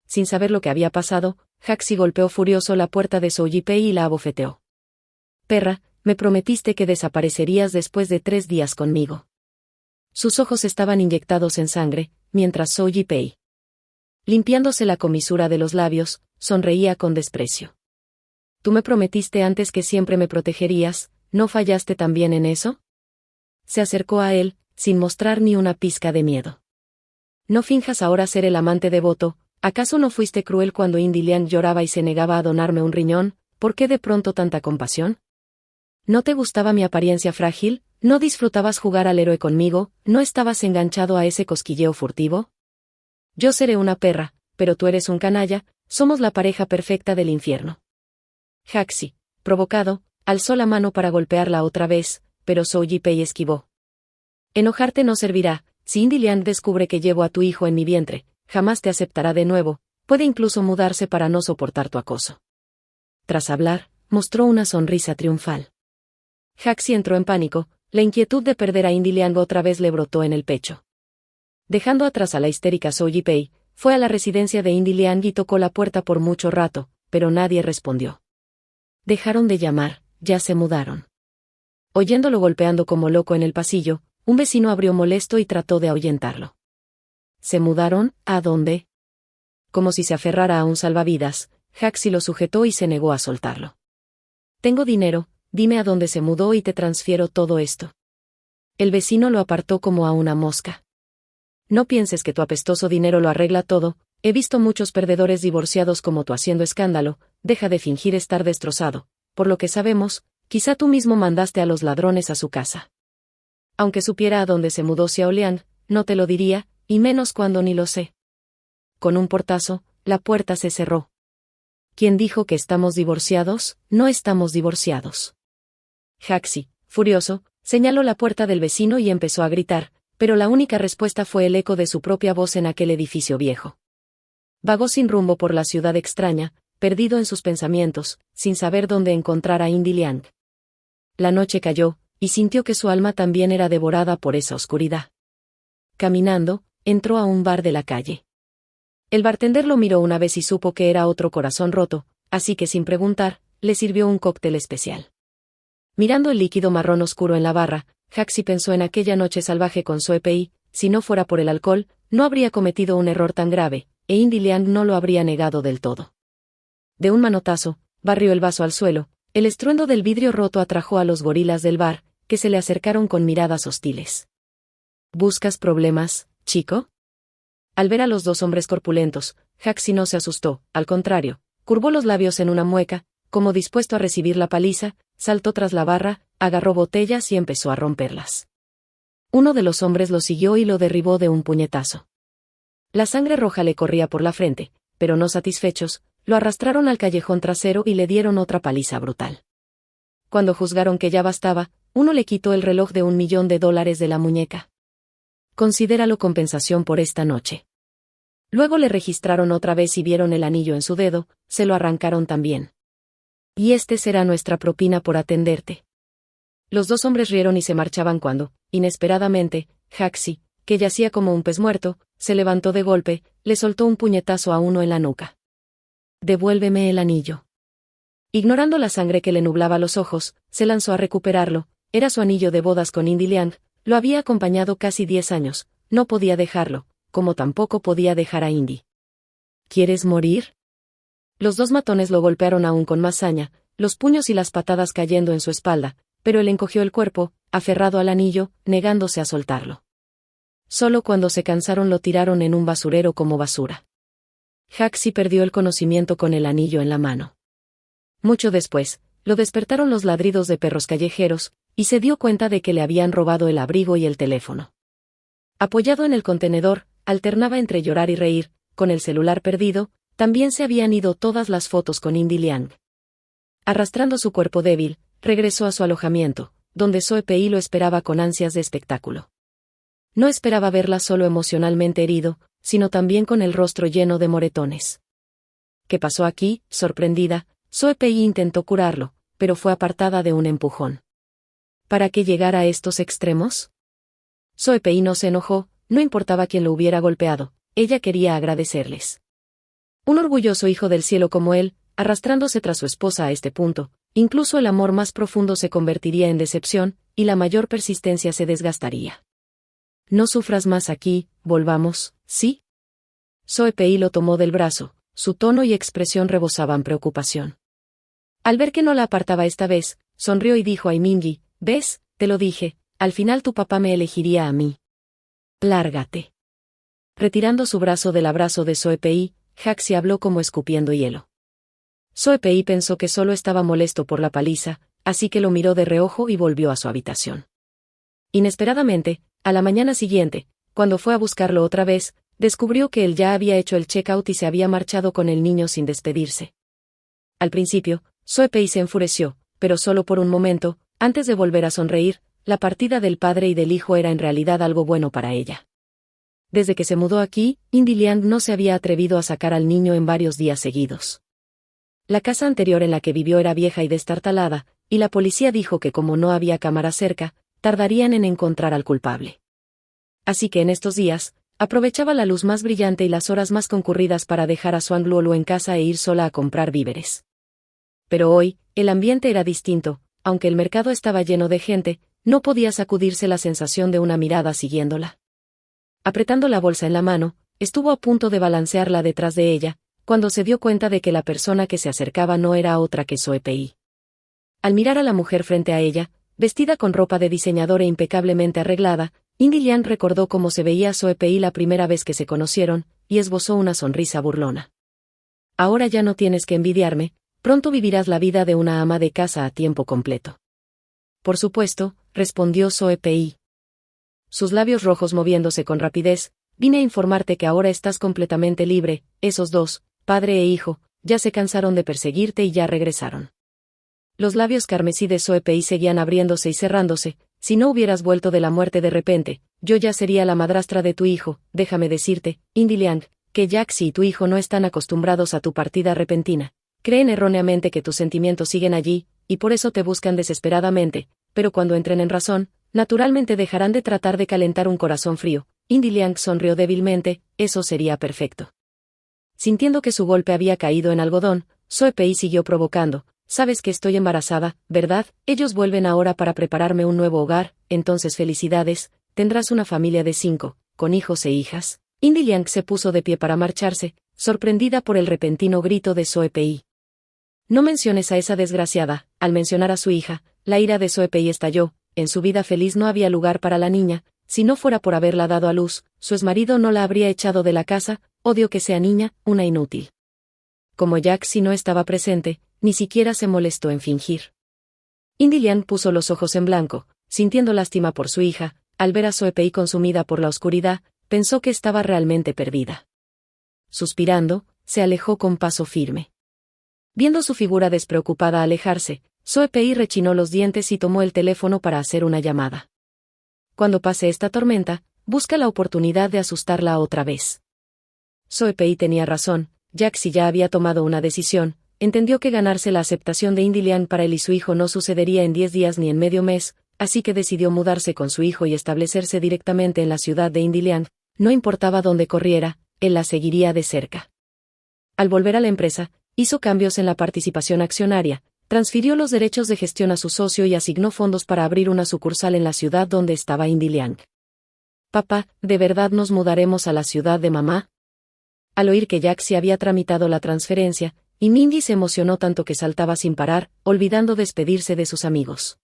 Sin saber lo que había pasado, Haxi golpeó furioso la puerta de Zhou Yipei y la abofeteó. «Perra, me prometiste que desaparecerías después de 3 días conmigo». Sus ojos estaban inyectados en sangre, mientras Zhou Yipei, limpiándose la comisura de los labios, sonreía con desprecio. «Tú me prometiste antes que siempre me protegerías, ¿no fallaste también en eso?». Se acercó a él, sin mostrar ni una pizca de miedo. «No finjas ahora ser el amante devoto, ¿acaso no fuiste cruel cuando Indy Liang lloraba y se negaba a donarme un riñón? ¿Por qué de pronto tanta compasión? ¿No te gustaba mi apariencia frágil? ¿No disfrutabas jugar al héroe conmigo? ¿No estabas enganchado a ese cosquilleo furtivo? Yo seré una perra, pero tú eres un canalla, somos la pareja perfecta del infierno». Haxi, provocado, alzó la mano para golpearla otra vez, pero Zhou Yipei esquivó. «Enojarte no servirá, si Indy Liang descubre que llevo a tu hijo en mi vientre, jamás te aceptará de nuevo, puede incluso mudarse para no soportar tu acoso». Tras hablar, mostró una sonrisa triunfal. Haxi entró en pánico, la inquietud de perder a Indy Liang otra vez le brotó en el pecho. Dejando atrás a la histérica Zhou Yipei, fue a la residencia de Indy Liang y tocó la puerta por mucho rato, pero nadie respondió. Dejaron de llamar, ya se mudaron. Oyéndolo golpeando como loco en el pasillo, un vecino abrió molesto y trató de ahuyentarlo. ¿Se mudaron? ¿A dónde? Como si se aferrara a un salvavidas, Haxi lo sujetó y se negó a soltarlo. «Tengo dinero, dime a dónde se mudó y te transfiero todo esto». El vecino lo apartó como a una mosca. «No pienses que tu apestoso dinero lo arregla todo, he visto muchos perdedores divorciados como tú haciendo escándalo, deja de fingir estar destrozado, por lo que sabemos, quizá tú mismo mandaste a los ladrones a su casa. Aunque supiera a dónde se mudó Xiao Liang, no te lo diría, y menos cuando ni lo sé». Con un portazo, la puerta se cerró. «¿Quién dijo que estamos divorciados? No estamos divorciados». Haxi, furioso, señaló la puerta del vecino y empezó a gritar, pero la única respuesta fue el eco de su propia voz en aquel edificio viejo. Vagó sin rumbo por la ciudad extraña, perdido en sus pensamientos, sin saber dónde encontrar a Indy Liang. La noche cayó, y sintió que su alma también era devorada por esa oscuridad. Caminando, entró a un bar de la calle. El bartender lo miró una vez y supo que era otro corazón roto, así que sin preguntar, le sirvió un cóctel especial. Mirando el líquido marrón oscuro en la barra, Haxi pensó en aquella noche salvaje con Zhou Yipei, si no fuera por el alcohol, no habría cometido un error tan grave, e Indy Liang no lo habría negado del todo. De un manotazo, barrió el vaso al suelo, el estruendo del vidrio roto atrajo a los gorilas del bar, que se le acercaron con miradas hostiles. «¿Buscas problemas, chico?». Al ver a los 2 hombres corpulentos, Haxi no se asustó, al contrario, curvó los labios en una mueca, como dispuesto a recibir la paliza, saltó tras la barra, agarró botellas y empezó a romperlas. Uno de los hombres lo siguió y lo derribó de un puñetazo. La sangre roja le corría por la frente, pero no satisfechos, lo arrastraron al callejón trasero y le dieron otra paliza brutal. Cuando juzgaron que ya bastaba, uno le quitó el reloj de $1.000.000 de la muñeca. «Considéralo compensación por esta noche». Luego le registraron otra vez y vieron el anillo en su dedo, se lo arrancaron también. «Y este será nuestra propina por atenderte». Los 2 hombres rieron y se marchaban cuando, inesperadamente, Haxi, que yacía como un pez muerto, se levantó de golpe, le soltó un puñetazo a uno en la nuca. «Devuélveme el anillo». Ignorando la sangre que le nublaba los ojos, se lanzó a recuperarlo, era su anillo de bodas con Indy Liang, lo había acompañado casi 10 años, no podía dejarlo, como tampoco podía dejar a Indy. «¿Quieres morir?». Los 2 matones lo golpearon aún con más saña, los puños y las patadas cayendo en su espalda, pero él encogió el cuerpo, aferrado al anillo, negándose a soltarlo. Solo cuando se cansaron lo tiraron en un basurero como basura. Haxi perdió el conocimiento con el anillo en la mano. Mucho después, lo despertaron los ladridos de perros callejeros, y se dio cuenta de que le habían robado el abrigo y el teléfono. Apoyado en el contenedor, alternaba entre llorar y reír, con el celular perdido, también se habían ido todas las fotos con Indy Liang. Arrastrando su cuerpo débil, regresó a su alojamiento, donde Soe Pei lo esperaba con ansias de espectáculo. No esperaba verla solo emocionalmente herido, sino también con el rostro lleno de moretones. ¿Qué pasó aquí? Sorprendida, Soe Pei intentó curarlo, pero fue apartada de un empujón. ¿Para qué llegar a estos extremos? Soe Pei no se enojó, no importaba quién lo hubiera golpeado, ella quería agradecerles. Un orgulloso hijo del cielo como él, arrastrándose tras su esposa a este punto, incluso el amor más profundo se convertiría en decepción, y la mayor persistencia se desgastaría. No sufras más aquí, volvamos, ¿sí? Soe Pei lo tomó del brazo, su tono y expresión rebosaban preocupación. Al ver que no la apartaba esta vez, sonrió y dijo a Minji, ¿ves? Te lo dije, al final tu papá me elegiría a mí. Lárgate. Retirando su brazo del abrazo de Soe Pei, Jaxi habló como escupiendo hielo. Soe Pei pensó que solo estaba molesto por la paliza, así que lo miró de reojo y volvió a su habitación. Inesperadamente, a la mañana siguiente, cuando fue a buscarlo otra vez, descubrió que él ya había hecho el check-out y se había marchado con el niño sin despedirse. Al principio, Soe Pei se enfureció, pero solo por un momento, antes de volver a sonreír, la partida del padre y del hijo era en realidad algo bueno para ella. Desde que se mudó aquí, Indy Liang no se había atrevido a sacar al niño en varios días seguidos. La casa anterior en la que vivió era vieja y destartalada, y la policía dijo que como no había cámara cerca, tardarían en encontrar al culpable. Así que en estos días, aprovechaba la luz más brillante y las horas más concurridas para dejar a Suan Luolu en casa e ir sola a comprar víveres. Pero hoy, el ambiente era distinto, aunque el mercado estaba lleno de gente, no podía sacudirse la sensación de una mirada siguiéndola. Apretando la bolsa en la mano, estuvo a punto de balancearla detrás de ella, cuando se dio cuenta de que la persona que se acercaba no era otra que Soe Pei. Al mirar a la mujer frente a ella, vestida con ropa de diseñador e impecablemente arreglada, Indy Liang recordó cómo se veía Soe Pei la primera vez que se conocieron, y esbozó una sonrisa burlona. Ahora ya no tienes que envidiarme, pronto vivirás la vida de una ama de casa a tiempo completo. Por supuesto, respondió Soe Pei. Sus labios rojos moviéndose con rapidez, vine a informarte que ahora estás completamente libre, esos dos, padre e hijo, ya se cansaron de perseguirte y ya regresaron. Los labios carmesí de Soe Pei seguían abriéndose y cerrándose. Si no hubieras vuelto de la muerte de repente, yo ya sería la madrastra de tu hijo. Déjame decirte, Indy Liang, que Jaxi y tu hijo no están acostumbrados a tu partida repentina. Creen erróneamente que tus sentimientos siguen allí, y por eso te buscan desesperadamente, pero cuando entren en razón, naturalmente dejarán de tratar de calentar un corazón frío. Indy Liang sonrió débilmente, eso sería perfecto. Sintiendo que su golpe había caído en algodón, Soe Pei siguió provocando. Sabes que estoy embarazada, ¿verdad? Ellos vuelven ahora para prepararme un nuevo hogar, entonces felicidades, tendrás una familia de 5, con hijos e hijas. Indy Liang se puso de pie para marcharse, sorprendida por el repentino grito de Soe Pei. No menciones a esa desgraciada. Al mencionar a su hija, la ira de Soe Pei estalló. En su vida feliz no había lugar para la niña, si no fuera por haberla dado a luz, su exmarido no la habría echado de la casa. Odio que sea niña, una inútil. Como Jaxi no estaba presente, ni siquiera se molestó en fingir. Indy Liang puso los ojos en blanco, sintiendo lástima por su hija. Al ver a Soe Pei consumida por la oscuridad, pensó que estaba realmente perdida. Suspirando, se alejó con paso firme. Viendo su figura despreocupada alejarse, Soe Pei rechinó los dientes y tomó el teléfono para hacer una llamada. Cuando pase esta tormenta, busca la oportunidad de asustarla otra vez. Soe Pei tenía razón, Jaxi ya había tomado una decisión. Entendió que ganarse la aceptación de Indy Liang para él y su hijo no sucedería en 10 días ni en medio mes, así que decidió mudarse con su hijo y establecerse directamente en la ciudad de Indy Liang. No importaba dónde corriera, él la seguiría de cerca. Al volver a la empresa, hizo cambios en la participación accionaria, transfirió los derechos de gestión a su socio y asignó fondos para abrir una sucursal en la ciudad donde estaba Indy Liang. Papá, ¿de verdad nos mudaremos a la ciudad de mamá? Al oír que Jaxi había tramitado la transferencia, y Minji se emocionó tanto que saltaba sin parar, olvidando despedirse de sus amigos.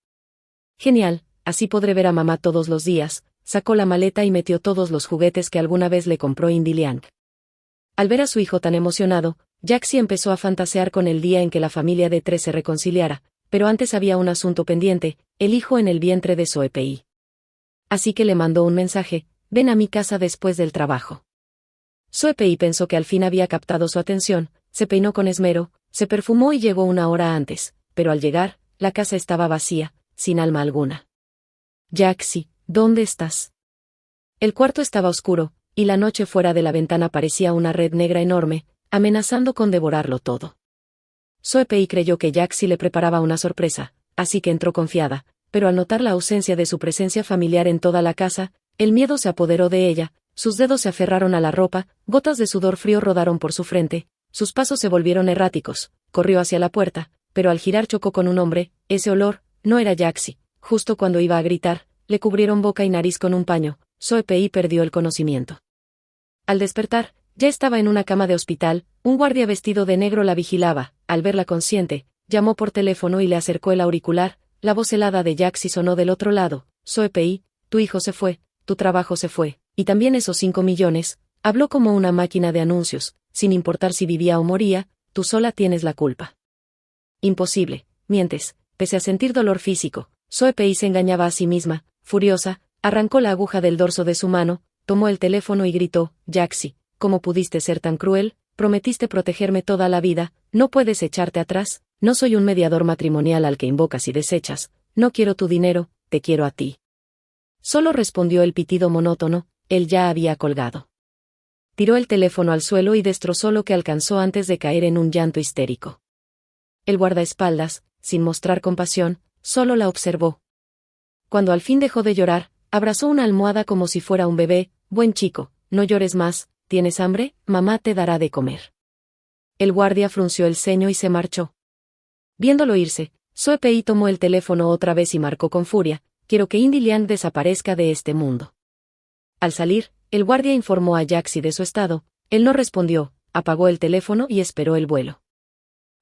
Genial, así podré ver a mamá todos los días. Sacó la maleta y metió todos los juguetes que alguna vez le compró Indy Liang. Al ver a su hijo tan emocionado, Jaxi empezó a fantasear con el día en que la familia de 3 se reconciliara, pero antes había un asunto pendiente, el hijo en el vientre de Soe Pei. Así que le mandó un mensaje: ven a mi casa después del trabajo. Soe-Pei pensó que al fin había captado su atención, se peinó con esmero, se perfumó y llegó una hora antes, pero al llegar, la casa estaba vacía, sin alma alguna. Yaxi, ¿dónde estás? El cuarto estaba oscuro, y la noche fuera de la ventana parecía una red negra enorme, amenazando con devorarlo todo. Soe-Pei creyó que Yaxi le preparaba una sorpresa, así que entró confiada, pero al notar la ausencia de su presencia familiar en toda la casa, el miedo se apoderó de ella, sus dedos se aferraron a la ropa, gotas de sudor frío rodaron por su frente, sus pasos se volvieron erráticos, corrió hacia la puerta, pero al girar chocó con un hombre, ese olor, no era Yaxi, justo cuando iba a gritar, le cubrieron boca y nariz con un paño, Soe-Pei perdió el conocimiento. Al despertar, ya estaba en una cama de hospital, un guardia vestido de negro la vigilaba, al verla consciente, llamó por teléfono y le acercó el auricular, la voz helada de Yaxi sonó del otro lado, Soe-Pei, tu hijo se fue, tu trabajo se fue, y también esos 5 millones, habló como una máquina de anuncios, sin importar si vivía o moría, tú sola tienes la culpa. Imposible, mientes, pese a sentir dolor físico, Soe-Pei se engañaba a sí misma, furiosa, arrancó la aguja del dorso de su mano, tomó el teléfono y gritó, Yaxi, ¿cómo pudiste ser tan cruel? Prometiste protegerme toda la vida, no puedes echarte atrás, no soy un mediador matrimonial al que invocas y desechas, no quiero tu dinero, te quiero a ti. Solo respondió el pitido monótono, él ya había colgado. Tiró el teléfono al suelo y destrozó lo que alcanzó antes de caer en un llanto histérico. El guardaespaldas, sin mostrar compasión, solo la observó. Cuando al fin dejó de llorar, abrazó una almohada como si fuera un bebé, buen chico, no llores más, ¿tienes hambre? Mamá te dará de comer. El guardia frunció el ceño y se marchó. Viéndolo irse, Soe-Pei tomó el teléfono otra vez y marcó con furia, quiero que Indy Liang desaparezca de este mundo. Al salir, el guardia informó a Yaxi de su estado, él no respondió, apagó el teléfono y esperó el vuelo.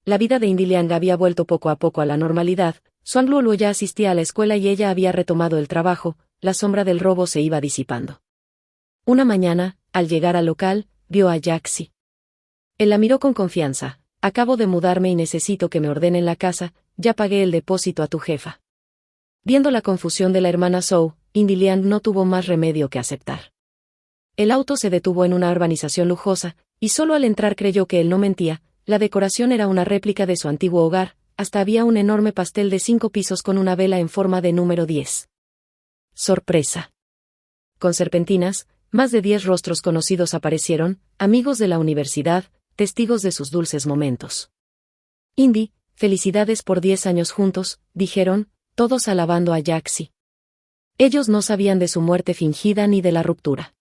La vida de Indy Liang había vuelto poco a poco a la normalidad, Xuan Luoluo ya asistía a la escuela y ella había retomado el trabajo, la sombra del robo se iba disipando. Una mañana, al llegar al local, vio a Yaxi. Él la miró con confianza, acabo de mudarme y necesito que me ordenen la casa, ya pagué el depósito a tu jefa. Viendo la confusión de la hermana Zhou, Indy Liang no tuvo más remedio que aceptar. El auto se detuvo en una urbanización lujosa, y solo al entrar creyó que él no mentía, la decoración era una réplica de su antiguo hogar, hasta había un enorme pastel de 5 pisos con una vela en forma de número 10. Sorpresa. Con serpentinas, más de 10 rostros conocidos aparecieron, amigos de la universidad, testigos de sus dulces momentos. Indy, felicidades por 10 años juntos, dijeron, todos alabando a Yaxi. Ellos no sabían de su muerte fingida ni de la ruptura.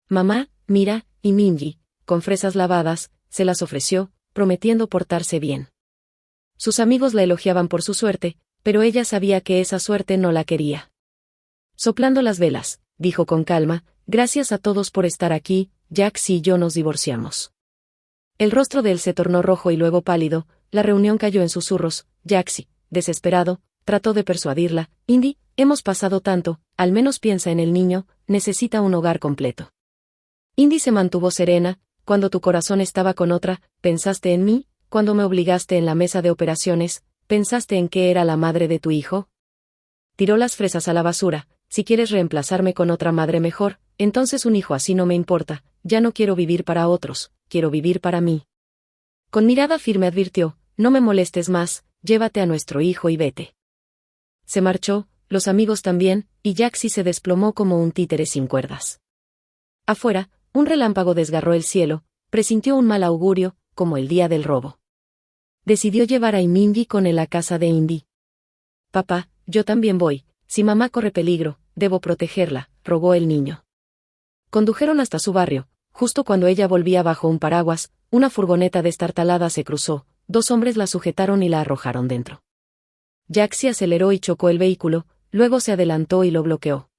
Mamá, mira, y Minji, con fresas lavadas, se las ofreció, prometiendo portarse bien. Sus amigos la elogiaban por su suerte, pero ella sabía que esa suerte no la quería. Soplando las velas, dijo con calma, gracias a todos por estar aquí, Yaxi y yo nos divorciamos. El rostro de él se tornó rojo y luego pálido, la reunión cayó en susurros, Yaxi, desesperado, trató de persuadirla, Indy, hemos pasado tanto, al menos piensa en el niño, necesita un hogar completo. Indy se mantuvo serena, cuando tu corazón estaba con otra, pensaste en mí, cuando me obligaste en la mesa de operaciones, pensaste en que era la madre de tu hijo. Tiró las fresas a la basura, si quieres reemplazarme con otra madre mejor, entonces un hijo así no me importa, ya no quiero vivir para otros, quiero vivir para mí. Con mirada firme advirtió, no me molestes más, llévate a nuestro hijo y vete. Se marchó, los amigos también, y Yaxi se desplomó como un títere sin cuerdas. Afuera, un relámpago desgarró el cielo, presintió un mal augurio, como el día del robo. Decidió llevar a Minji con él a casa de Indy. Papá, yo también voy, si mamá corre peligro, debo protegerla, rogó el niño. Condujeron hasta su barrio, justo cuando ella volvía bajo un paraguas, una furgoneta destartalada se cruzó, 2 hombres la sujetaron y la arrojaron dentro. Yaxi aceleró y chocó el vehículo, luego se adelantó y lo bloqueó.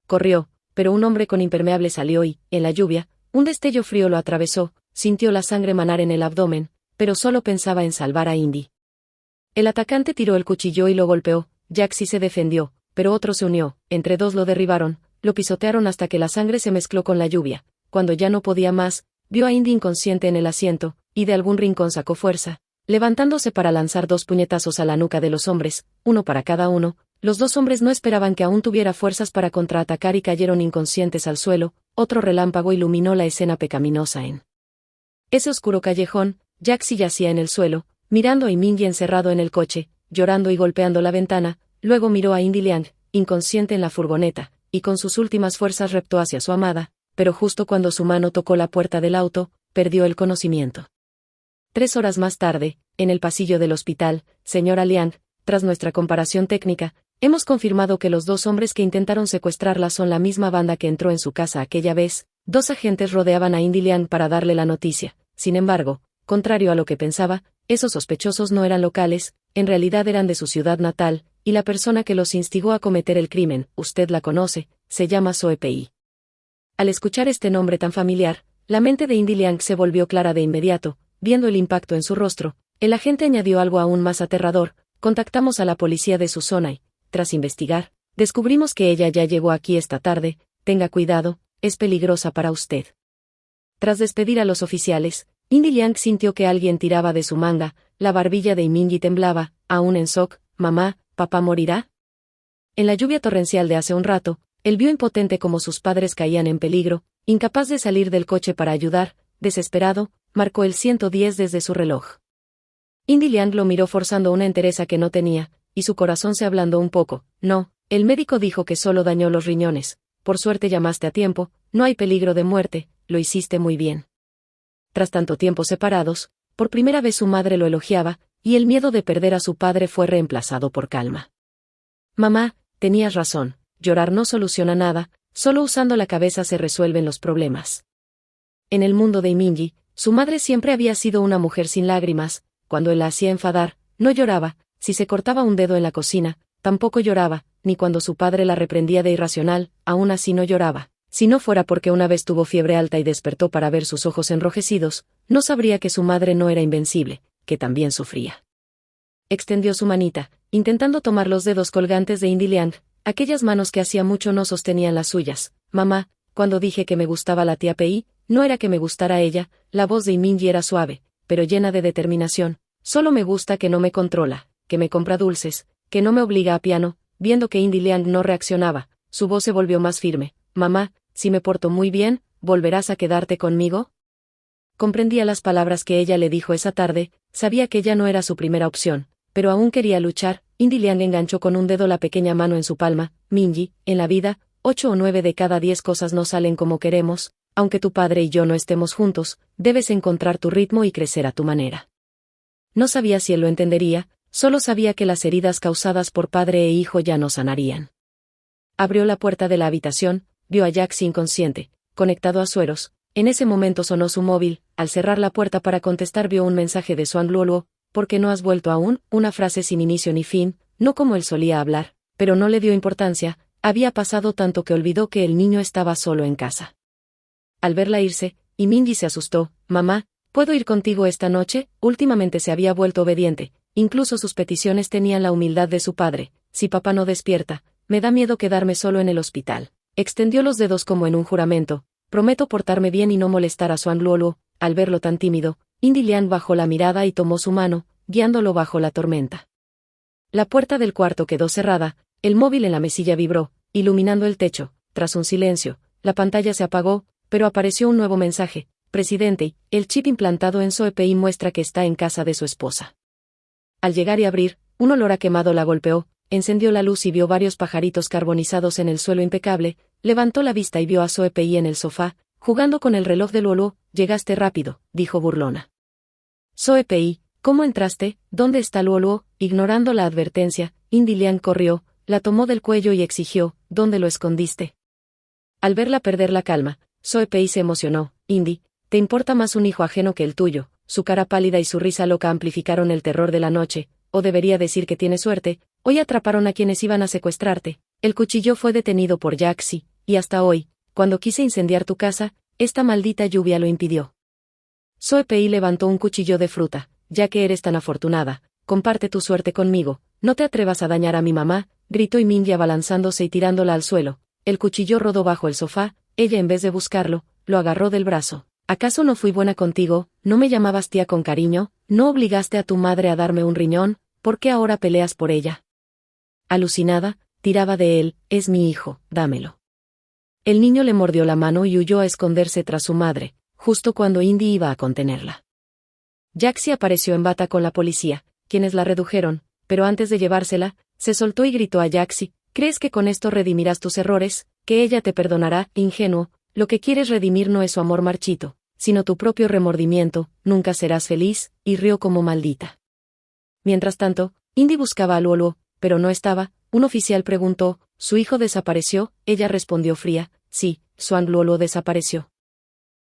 Corrió, pero un hombre con impermeable salió y, en la lluvia, un destello frío lo atravesó, sintió la sangre manar en el abdomen, pero solo pensaba en salvar a Indy. El atacante tiró el cuchillo y lo golpeó, Yaxi se defendió, pero otro se unió, entre 2 lo derribaron, lo pisotearon hasta que la sangre se mezcló con la lluvia. Cuando ya no podía más, vio a Indy inconsciente en el asiento, y de algún rincón sacó fuerza, levantándose para lanzar 2 puñetazos a la nuca de los hombres, uno para cada uno, Los dos hombres no esperaban que aún tuviera fuerzas para contraatacar y cayeron inconscientes al suelo. Otro relámpago iluminó la escena pecaminosa en ese oscuro callejón. Jaxi yacía en el suelo, mirando a Minji encerrado en el coche, llorando y golpeando la ventana. Luego miró a Indy Liang, inconsciente en la furgoneta, y con sus últimas fuerzas reptó hacia su amada, pero justo cuando su mano tocó la puerta del auto, perdió el conocimiento. 3 horas más tarde, en el pasillo del hospital, señora Liang, tras nuestra comparación técnica, hemos confirmado que los dos hombres que intentaron secuestrarla son la misma banda que entró en su casa aquella vez. 2 agentes rodeaban a Indy Liang para darle la noticia. Sin embargo, contrario a lo que pensaba, esos sospechosos no eran locales, en realidad eran de su ciudad natal, y la persona que los instigó a cometer el crimen, usted la conoce, se llama Soe Pei. Al escuchar este nombre tan familiar, la mente de Indy Liang se volvió clara de inmediato. Viendo el impacto en su rostro, el agente añadió algo aún más aterrador: contactamos a la policía de su zona y, tras investigar, descubrimos que ella ya llegó aquí esta tarde. Tenga cuidado, es peligrosa para usted. Tras despedir a los oficiales, Indy Liang sintió que alguien tiraba de su manga. La barbilla de Minji temblaba, aún en shock. Mamá, ¿papá morirá? En la lluvia torrencial de hace un rato, él vio impotente cómo sus padres caían en peligro. Incapaz de salir del coche para ayudar, desesperado, marcó el 110 desde su reloj. Indy Liang lo miró forzando una entereza que no tenía, y su corazón se ablandó un poco. No, el médico dijo que solo dañó los riñones. Por suerte llamaste a tiempo, no hay peligro de muerte, lo hiciste muy bien. Tras tanto tiempo separados, por primera vez su madre lo elogiaba, y el miedo de perder a su padre fue reemplazado por calma. Mamá, tenías razón, llorar no soluciona nada, solo usando la cabeza se resuelven los problemas. En el mundo de Minji, su madre siempre había sido una mujer sin lágrimas. Cuando él la hacía enfadar, no lloraba. Si se cortaba un dedo en la cocina, tampoco lloraba, ni cuando su padre la reprendía de irracional, aún así no lloraba. Si no fuera porque una vez tuvo fiebre alta y despertó para ver sus ojos enrojecidos, no sabría que su madre no era invencible, que también sufría. Extendió su manita, intentando tomar los dedos colgantes de Indy Liang, aquellas manos que hacía mucho no sostenían las suyas. Mamá, cuando dije que me gustaba la tía Pei, no era que me gustara ella. La voz de Minji era suave, pero llena de determinación. Solo me gusta que no me controla, que me compra dulces, que no me obliga a piano. Viendo que Indy Liang no reaccionaba, su voz se volvió más firme. Mamá, si me porto muy bien, ¿volverás a quedarte conmigo? Comprendía las palabras que ella le dijo esa tarde, sabía que ella no era su primera opción, pero aún quería luchar. Indy Liang enganchó con un dedo la pequeña mano en su palma. Minji, en la vida, 8 o 9 de cada 10 cosas no salen como queremos. Aunque tu padre y yo no estemos juntos, debes encontrar tu ritmo y crecer a tu manera. No sabía si él lo entendería, solo sabía que las heridas causadas por padre e hijo ya no sanarían. Abrió la puerta de la habitación, vio a Jaxi inconsciente, conectado a sueros. En ese momento sonó su móvil. Al cerrar la puerta para contestar vio un mensaje de Swan Luoluo. ¿Por qué no has vuelto aún? Una frase sin inicio ni fin, no como él solía hablar, pero no le dio importancia. Había pasado tanto que olvidó que el niño estaba solo en casa. Al verla irse, Minji se asustó. Mamá, ¿puedo ir contigo esta noche? Últimamente se había vuelto obediente, incluso sus peticiones tenían la humildad de su padre. Si papá no despierta, me da miedo quedarme solo en el hospital. Extendió los dedos como en un juramento. Prometo portarme bien y no molestar a Swan Luoluo. Al verlo tan tímido, Indy Liang bajó la mirada y tomó su mano, guiándolo bajo la tormenta. La puerta del cuarto quedó cerrada, el móvil en la mesilla vibró, iluminando el techo. Tras un silencio, la pantalla se apagó, pero apareció un nuevo mensaje. Presidente, el chip implantado en Soe Pei muestra que está en casa de su esposa. Al llegar y abrir, un olor a quemado la golpeó. Encendió la luz y vio varios pajaritos carbonizados en el suelo impecable. Levantó la vista y vio a Soe Pei en el sofá, jugando con el reloj de Luoluo. Llegaste rápido, dijo burlona. Soe Pei, ¿cómo entraste? ¿Dónde está Luoluo? Ignorando la advertencia, Indy Liang corrió, la tomó del cuello y exigió, ¿dónde lo escondiste? Al verla perder la calma, Soe Pei se emocionó. Indy, ¿te importa más un hijo ajeno que el tuyo? Su cara pálida y su risa loca amplificaron el terror de la noche. O debería decir que tienes suerte, hoy atraparon a quienes iban a secuestrarte. El cuchillo fue detenido por Jaxi, y hasta hoy, cuando quise incendiar tu casa, esta maldita lluvia lo impidió. Soe Pei levantó un cuchillo de fruta. Ya que eres tan afortunada, comparte tu suerte conmigo, no te atrevas a dañar a mi mamá, gritó Minji abalanzándose y tirándola al suelo. El cuchillo rodó bajo el sofá. Ella, en vez de buscarlo, lo agarró del brazo. ¿Acaso no fui buena contigo? ¿No me llamabas tía con cariño? ¿No obligaste a tu madre a darme un riñón? ¿Por qué ahora peleas por ella? Alucinada, tiraba de él: «Es mi hijo, dámelo». El niño le mordió la mano y huyó a esconderse tras su madre, justo cuando Indy iba a contenerla. Jaxi apareció en bata con la policía, quienes la redujeron, pero antes de llevársela, se soltó y gritó a Jaxi: «¿Crees que con esto redimirás tus errores? Que ella te perdonará, ingenuo. Lo que quieres redimir no es su amor marchito, sino tu propio remordimiento. Nunca serás feliz», y rió como maldita. Mientras tanto, Indy buscaba a Luoluo, pero no estaba. Un oficial preguntó: «¿Su hijo desapareció?». Ella respondió fría: «Sí, Xuan Luoluo desapareció».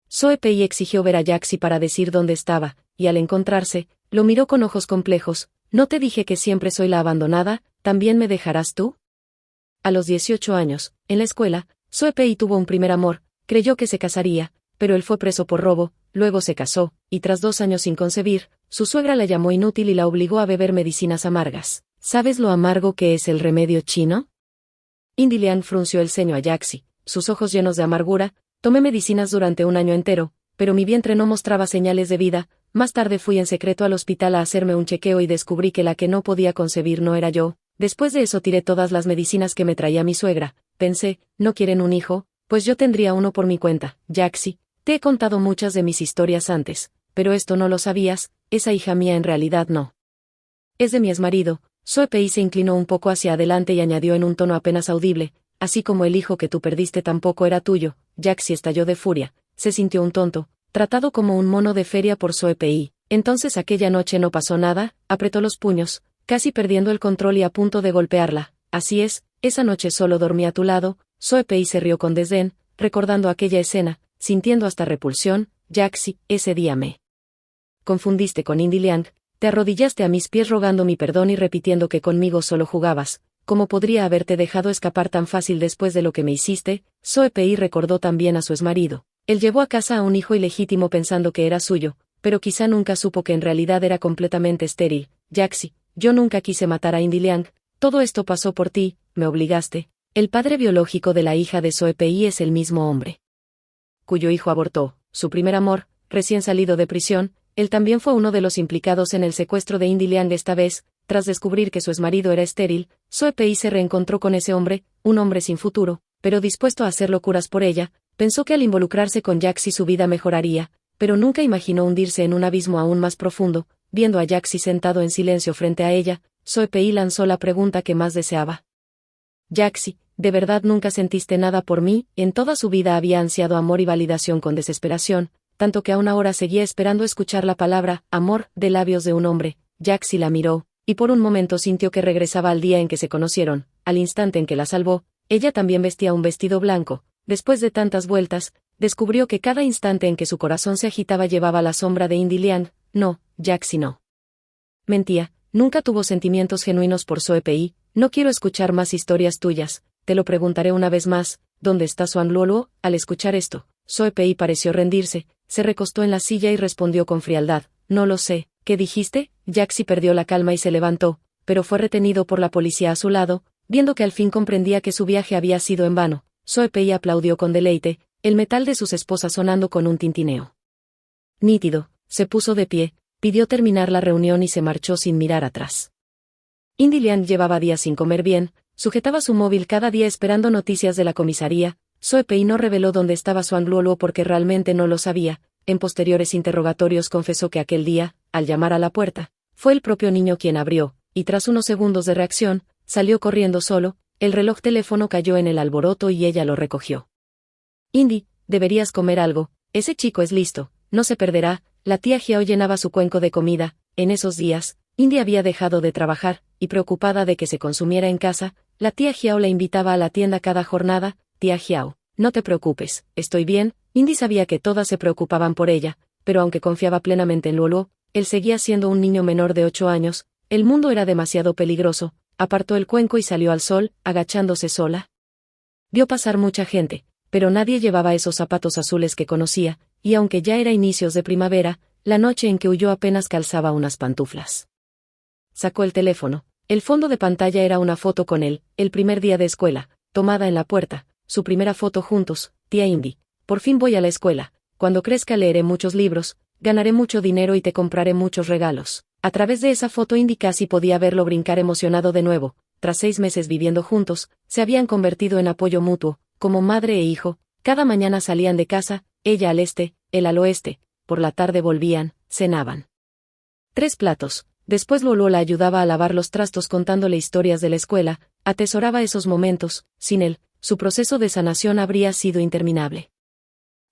Soe Pei exigió ver a Jaxi para decir dónde estaba, y al encontrarse, lo miró con ojos complejos: «¿No te dije que siempre soy la abandonada? ¿También me dejarás tú?». A los 18 años, en la escuela, Soe Pei tuvo un primer amor, creyó que se casaría, pero él fue preso por robo, luego se casó, y tras 2 años sin concebir, su suegra la llamó inútil y la obligó a beber medicinas amargas. ¿Sabes lo amargo que es el remedio chino? Indy Liang frunció el ceño a Jaxi, sus ojos llenos de amargura: «Tomé medicinas durante un año entero, pero mi vientre no mostraba señales de vida. Más tarde fui en secreto al hospital a hacerme un chequeo y descubrí que la que no podía concebir no era yo. Después de eso tiré todas las medicinas que me traía mi suegra. Pensé, ¿no quieren un hijo? Pues yo tendría uno por mi cuenta». «Jaxi, te he contado muchas de mis historias antes, pero esto no lo sabías. Esa hija mía en realidad no es de mi exmarido». Soe Pei se inclinó un poco hacia adelante y añadió en un tono apenas audible: «Así como el hijo que tú perdiste tampoco era tuyo». Jaxi estalló de furia, se sintió un tonto, tratado como un mono de feria por Soe Pei. Entonces aquella noche no pasó nada. Apretó los puños, casi perdiendo el control y a punto de golpearla. «Así es, esa noche solo dormí a tu lado». Soe Pei se rió con desdén, recordando aquella escena, sintiendo hasta repulsión. «Jaxi, ese día me confundiste con Indy Liang. Te arrodillaste a mis pies rogando mi perdón y repitiendo que conmigo solo jugabas. ¿Cómo podría haberte dejado escapar tan fácil después de lo que me hiciste?». Soe Pei recordó también a su exmarido. Él llevó a casa a un hijo ilegítimo pensando que era suyo, pero quizá nunca supo que en realidad era completamente estéril. «Jaxi, yo nunca quise matar a Indy Liang. Todo esto pasó por ti, me obligaste». El padre biológico de la hija de Soe Pei es el mismo hombre cuyo hijo abortó, su primer amor, recién salido de prisión. Él también fue uno de los implicados en el secuestro de Indy Liang. Esta vez, tras descubrir que su exmarido era estéril, Soe Pei se reencontró con ese hombre, un hombre sin futuro, pero dispuesto a hacer locuras por ella. Pensó que al involucrarse con Jaxi su vida mejoraría, pero nunca imaginó hundirse en un abismo aún más profundo. Viendo a Jaxi sentado en silencio frente a ella, Soe Pei lanzó la pregunta que más deseaba: «Jaxi, ¿de verdad nunca sentiste nada por mí?». En toda su vida había ansiado amor y validación con desesperación, tanto que aún ahora seguía esperando escuchar la palabra «amor» de labios de un hombre. Jaxi la miró, y por un momento sintió que regresaba al día en que se conocieron. Al instante en que la salvó, ella también vestía un vestido blanco. Después de tantas vueltas, descubrió que cada instante en que su corazón se agitaba llevaba la sombra de Indy Liang. No, Jaxi no mentía, nunca tuvo sentimientos genuinos por Soe Pei. «No quiero escuchar más historias tuyas, te lo preguntaré una vez más, ¿dónde está Xuan Luoluo?». Al escuchar esto, Soe Pei pareció rendirse, se recostó en la silla y respondió con frialdad: «No lo sé». «¿Qué dijiste?». Jaxi perdió la calma y se levantó, pero fue retenido por la policía a su lado, viendo que al fin comprendía que su viaje había sido en vano. Soe Pei aplaudió con deleite, el metal de sus esposas sonando con un tintineo nítido. Se puso de pie, pidió terminar la reunión y se marchó sin mirar atrás. Indy Liang llevaba días sin comer bien, sujetaba su móvil cada día esperando noticias de la comisaría. Soe Pei no reveló dónde estaba Xuan Luoluo porque realmente no lo sabía. En posteriores interrogatorios confesó que aquel día, al llamar a la puerta, fue el propio niño quien abrió, y tras unos segundos de reacción, salió corriendo solo. El reloj teléfono cayó en el alboroto y ella lo recogió. «Indy, deberías comer algo, ese chico es listo, no se perderá». La tía Jiao llenaba su cuenco de comida. En esos días, Indy había dejado de trabajar, y preocupada de que se consumiera en casa, la tía Jiao la invitaba a la tienda cada jornada. «Tía Jiao, no te preocupes, estoy bien». Indy sabía que todas se preocupaban por ella, pero aunque confiaba plenamente en Luoluo, él seguía siendo un niño menor de 8 años, el mundo era demasiado peligroso. Apartó el cuenco y salió al sol, agachándose sola. Vio pasar mucha gente, pero nadie llevaba esos zapatos azules que conocía, y aunque ya era inicios de primavera, la noche en que huyó apenas calzaba unas pantuflas. Sacó el teléfono. El fondo de pantalla era una foto con él, el primer día de escuela, tomada en la puerta, su primera foto juntos. «Tía Indy, por fin voy a la escuela. Cuando crezca leeré muchos libros, ganaré mucho dinero y te compraré muchos regalos». A través de esa foto Indy casi podía verlo brincar emocionado de nuevo. tras 6 meses viviendo juntos, se habían convertido en apoyo mutuo, como madre e hijo. Cada mañana salían de casa, ella al este, él al oeste, por la tarde volvían, cenaban. 3 platos. Después Lolo la ayudaba a lavar los trastos contándole historias de la escuela, atesoraba esos momentos. Sin él, su proceso de sanación habría sido interminable.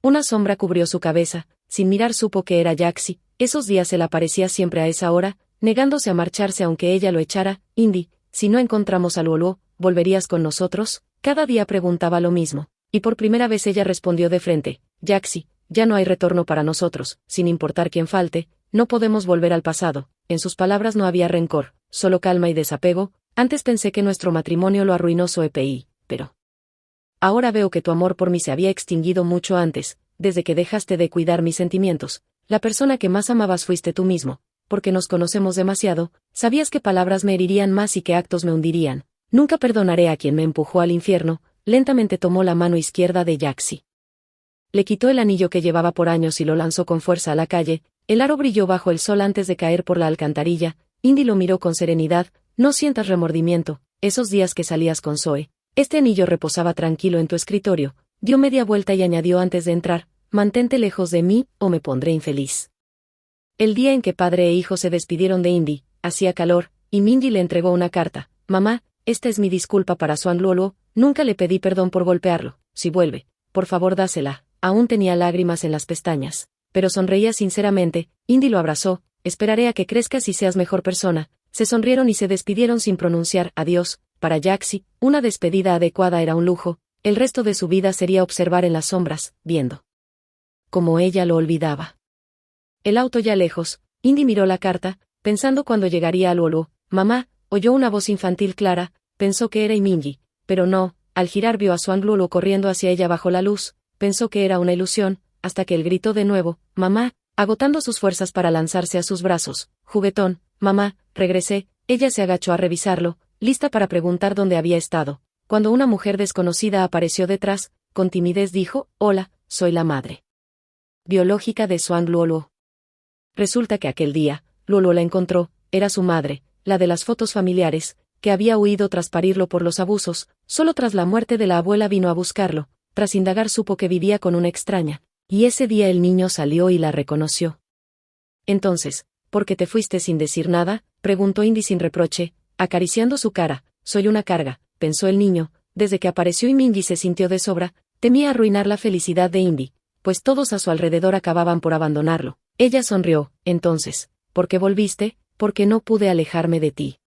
Una sombra cubrió su cabeza, sin mirar supo que era Jaxi. Esos días él aparecía siempre a esa hora, negándose a marcharse aunque ella lo echara. Indy, si no encontramos a Lolo, ¿volverías con nosotros? Cada día preguntaba lo mismo, y por primera vez ella respondió de frente, Jaxi, ya no hay retorno para nosotros, sin importar quién falte, no podemos volver al pasado. En sus palabras no había rencor, solo calma y desapego. Antes pensé que nuestro matrimonio lo arruinó su EPI, pero ahora veo que tu amor por mí se había extinguido mucho antes, desde que dejaste de cuidar mis sentimientos. La persona que más amabas fuiste tú mismo, porque nos conocemos demasiado, sabías que palabras me herirían más y que actos me hundirían. Nunca perdonaré a quien me empujó al infierno. Lentamente tomó la mano izquierda de Jaxi. Le quitó el anillo que llevaba por años y lo lanzó con fuerza a la calle. El aro brilló bajo el sol antes de caer por la alcantarilla. Indy lo miró con serenidad. No sientas remordimiento. Esos días que salías con Zoe, este anillo reposaba tranquilo en tu escritorio. Dio media vuelta y añadió antes de entrar, mantente lejos de mí, o me pondré infeliz. El día en que padre e hijo se despidieron de Indy, hacía calor, y Mindy le entregó una carta. Mamá, esta es mi disculpa para Swan Luolo, nunca le pedí perdón por golpearlo. Si vuelve, por favor dásela. Aún tenía lágrimas en las pestañas, pero sonreía sinceramente. Indy lo abrazó. Esperaré a que crezcas y seas mejor persona. Se sonrieron y se despidieron sin pronunciar adiós. Para Jaxi, una despedida adecuada era un lujo. El resto de su vida sería observar en las sombras, viendo como ella lo olvidaba. El auto ya lejos, Indy miró la carta, pensando cuándo llegaría a Luolo. Mamá, oyó una voz infantil clara, pensó que era Imingi, pero no. Al girar vio a Swan Luolo corriendo hacia ella bajo la luz. Pensó que era una ilusión, hasta que él gritó de nuevo, mamá, agotando sus fuerzas para lanzarse a sus brazos. Juguetón, mamá, regresé. Ella se agachó a revisarlo, lista para preguntar dónde había estado, cuando una mujer desconocida apareció detrás. Con timidez dijo, hola, soy la madre biológica de Swan Luolo. Resulta que aquel día, Luolo la encontró, era su madre, la de las fotos familiares, que había huido tras parirlo por los abusos. Solo tras la muerte de la abuela vino a buscarlo. Tras indagar supo que vivía con una extraña, y ese día el niño salió y la reconoció. Entonces, ¿por qué te fuiste sin decir nada?, preguntó Indy sin reproche, acariciando su cara. Soy una carga, pensó el niño. Desde que apareció Mindy se sintió de sobra, temía arruinar la felicidad de Indy, pues todos a su alrededor acababan por abandonarlo. Ella sonrió. Entonces, ¿por qué volviste? Porque no pude alejarme de ti.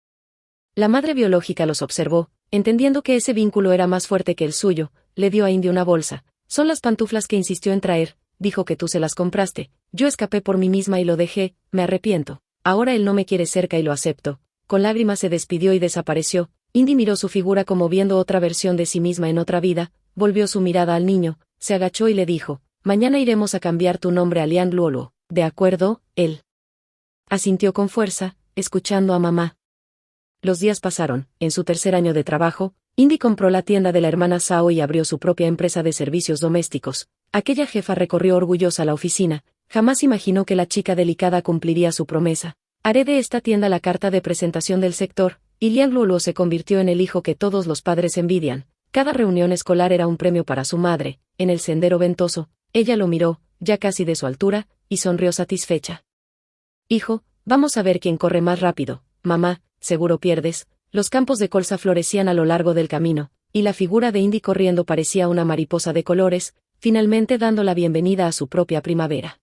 La madre biológica los observó, entendiendo que ese vínculo era más fuerte que el suyo. Le dio a Indy una bolsa. Son las pantuflas que insistió en traer. Dijo que tú se las compraste. Yo escapé por mí misma y lo dejé. Me arrepiento. Ahora él no me quiere cerca y lo acepto. Con lágrimas se despidió y desapareció. Indy miró su figura como viendo otra versión de sí misma en otra vida. Volvió su mirada al niño, se agachó y le dijo, mañana iremos a cambiar tu nombre a Lian Luolo. ¿De acuerdo? Él asintió con fuerza, escuchando a mamá. Los días pasaron. En su tercer año de trabajo, Indy compró la tienda de la hermana Sao y abrió su propia empresa de servicios domésticos. Aquella jefa recorrió orgullosa la oficina. Jamás imaginó que la chica delicada cumpliría su promesa. Haré de esta tienda la carta de presentación del sector, y Lian Luolo se convirtió en el hijo que todos los padres envidian. Cada reunión escolar era un premio para su madre. En el sendero ventoso, ella lo miró, ya casi de su altura, y sonrió satisfecha. Hijo, vamos a ver quién corre más rápido. Mamá, seguro pierdes. Los campos de colza florecían a lo largo del camino, y la figura de Indy corriendo parecía una mariposa de colores, finalmente dando la bienvenida a su propia primavera.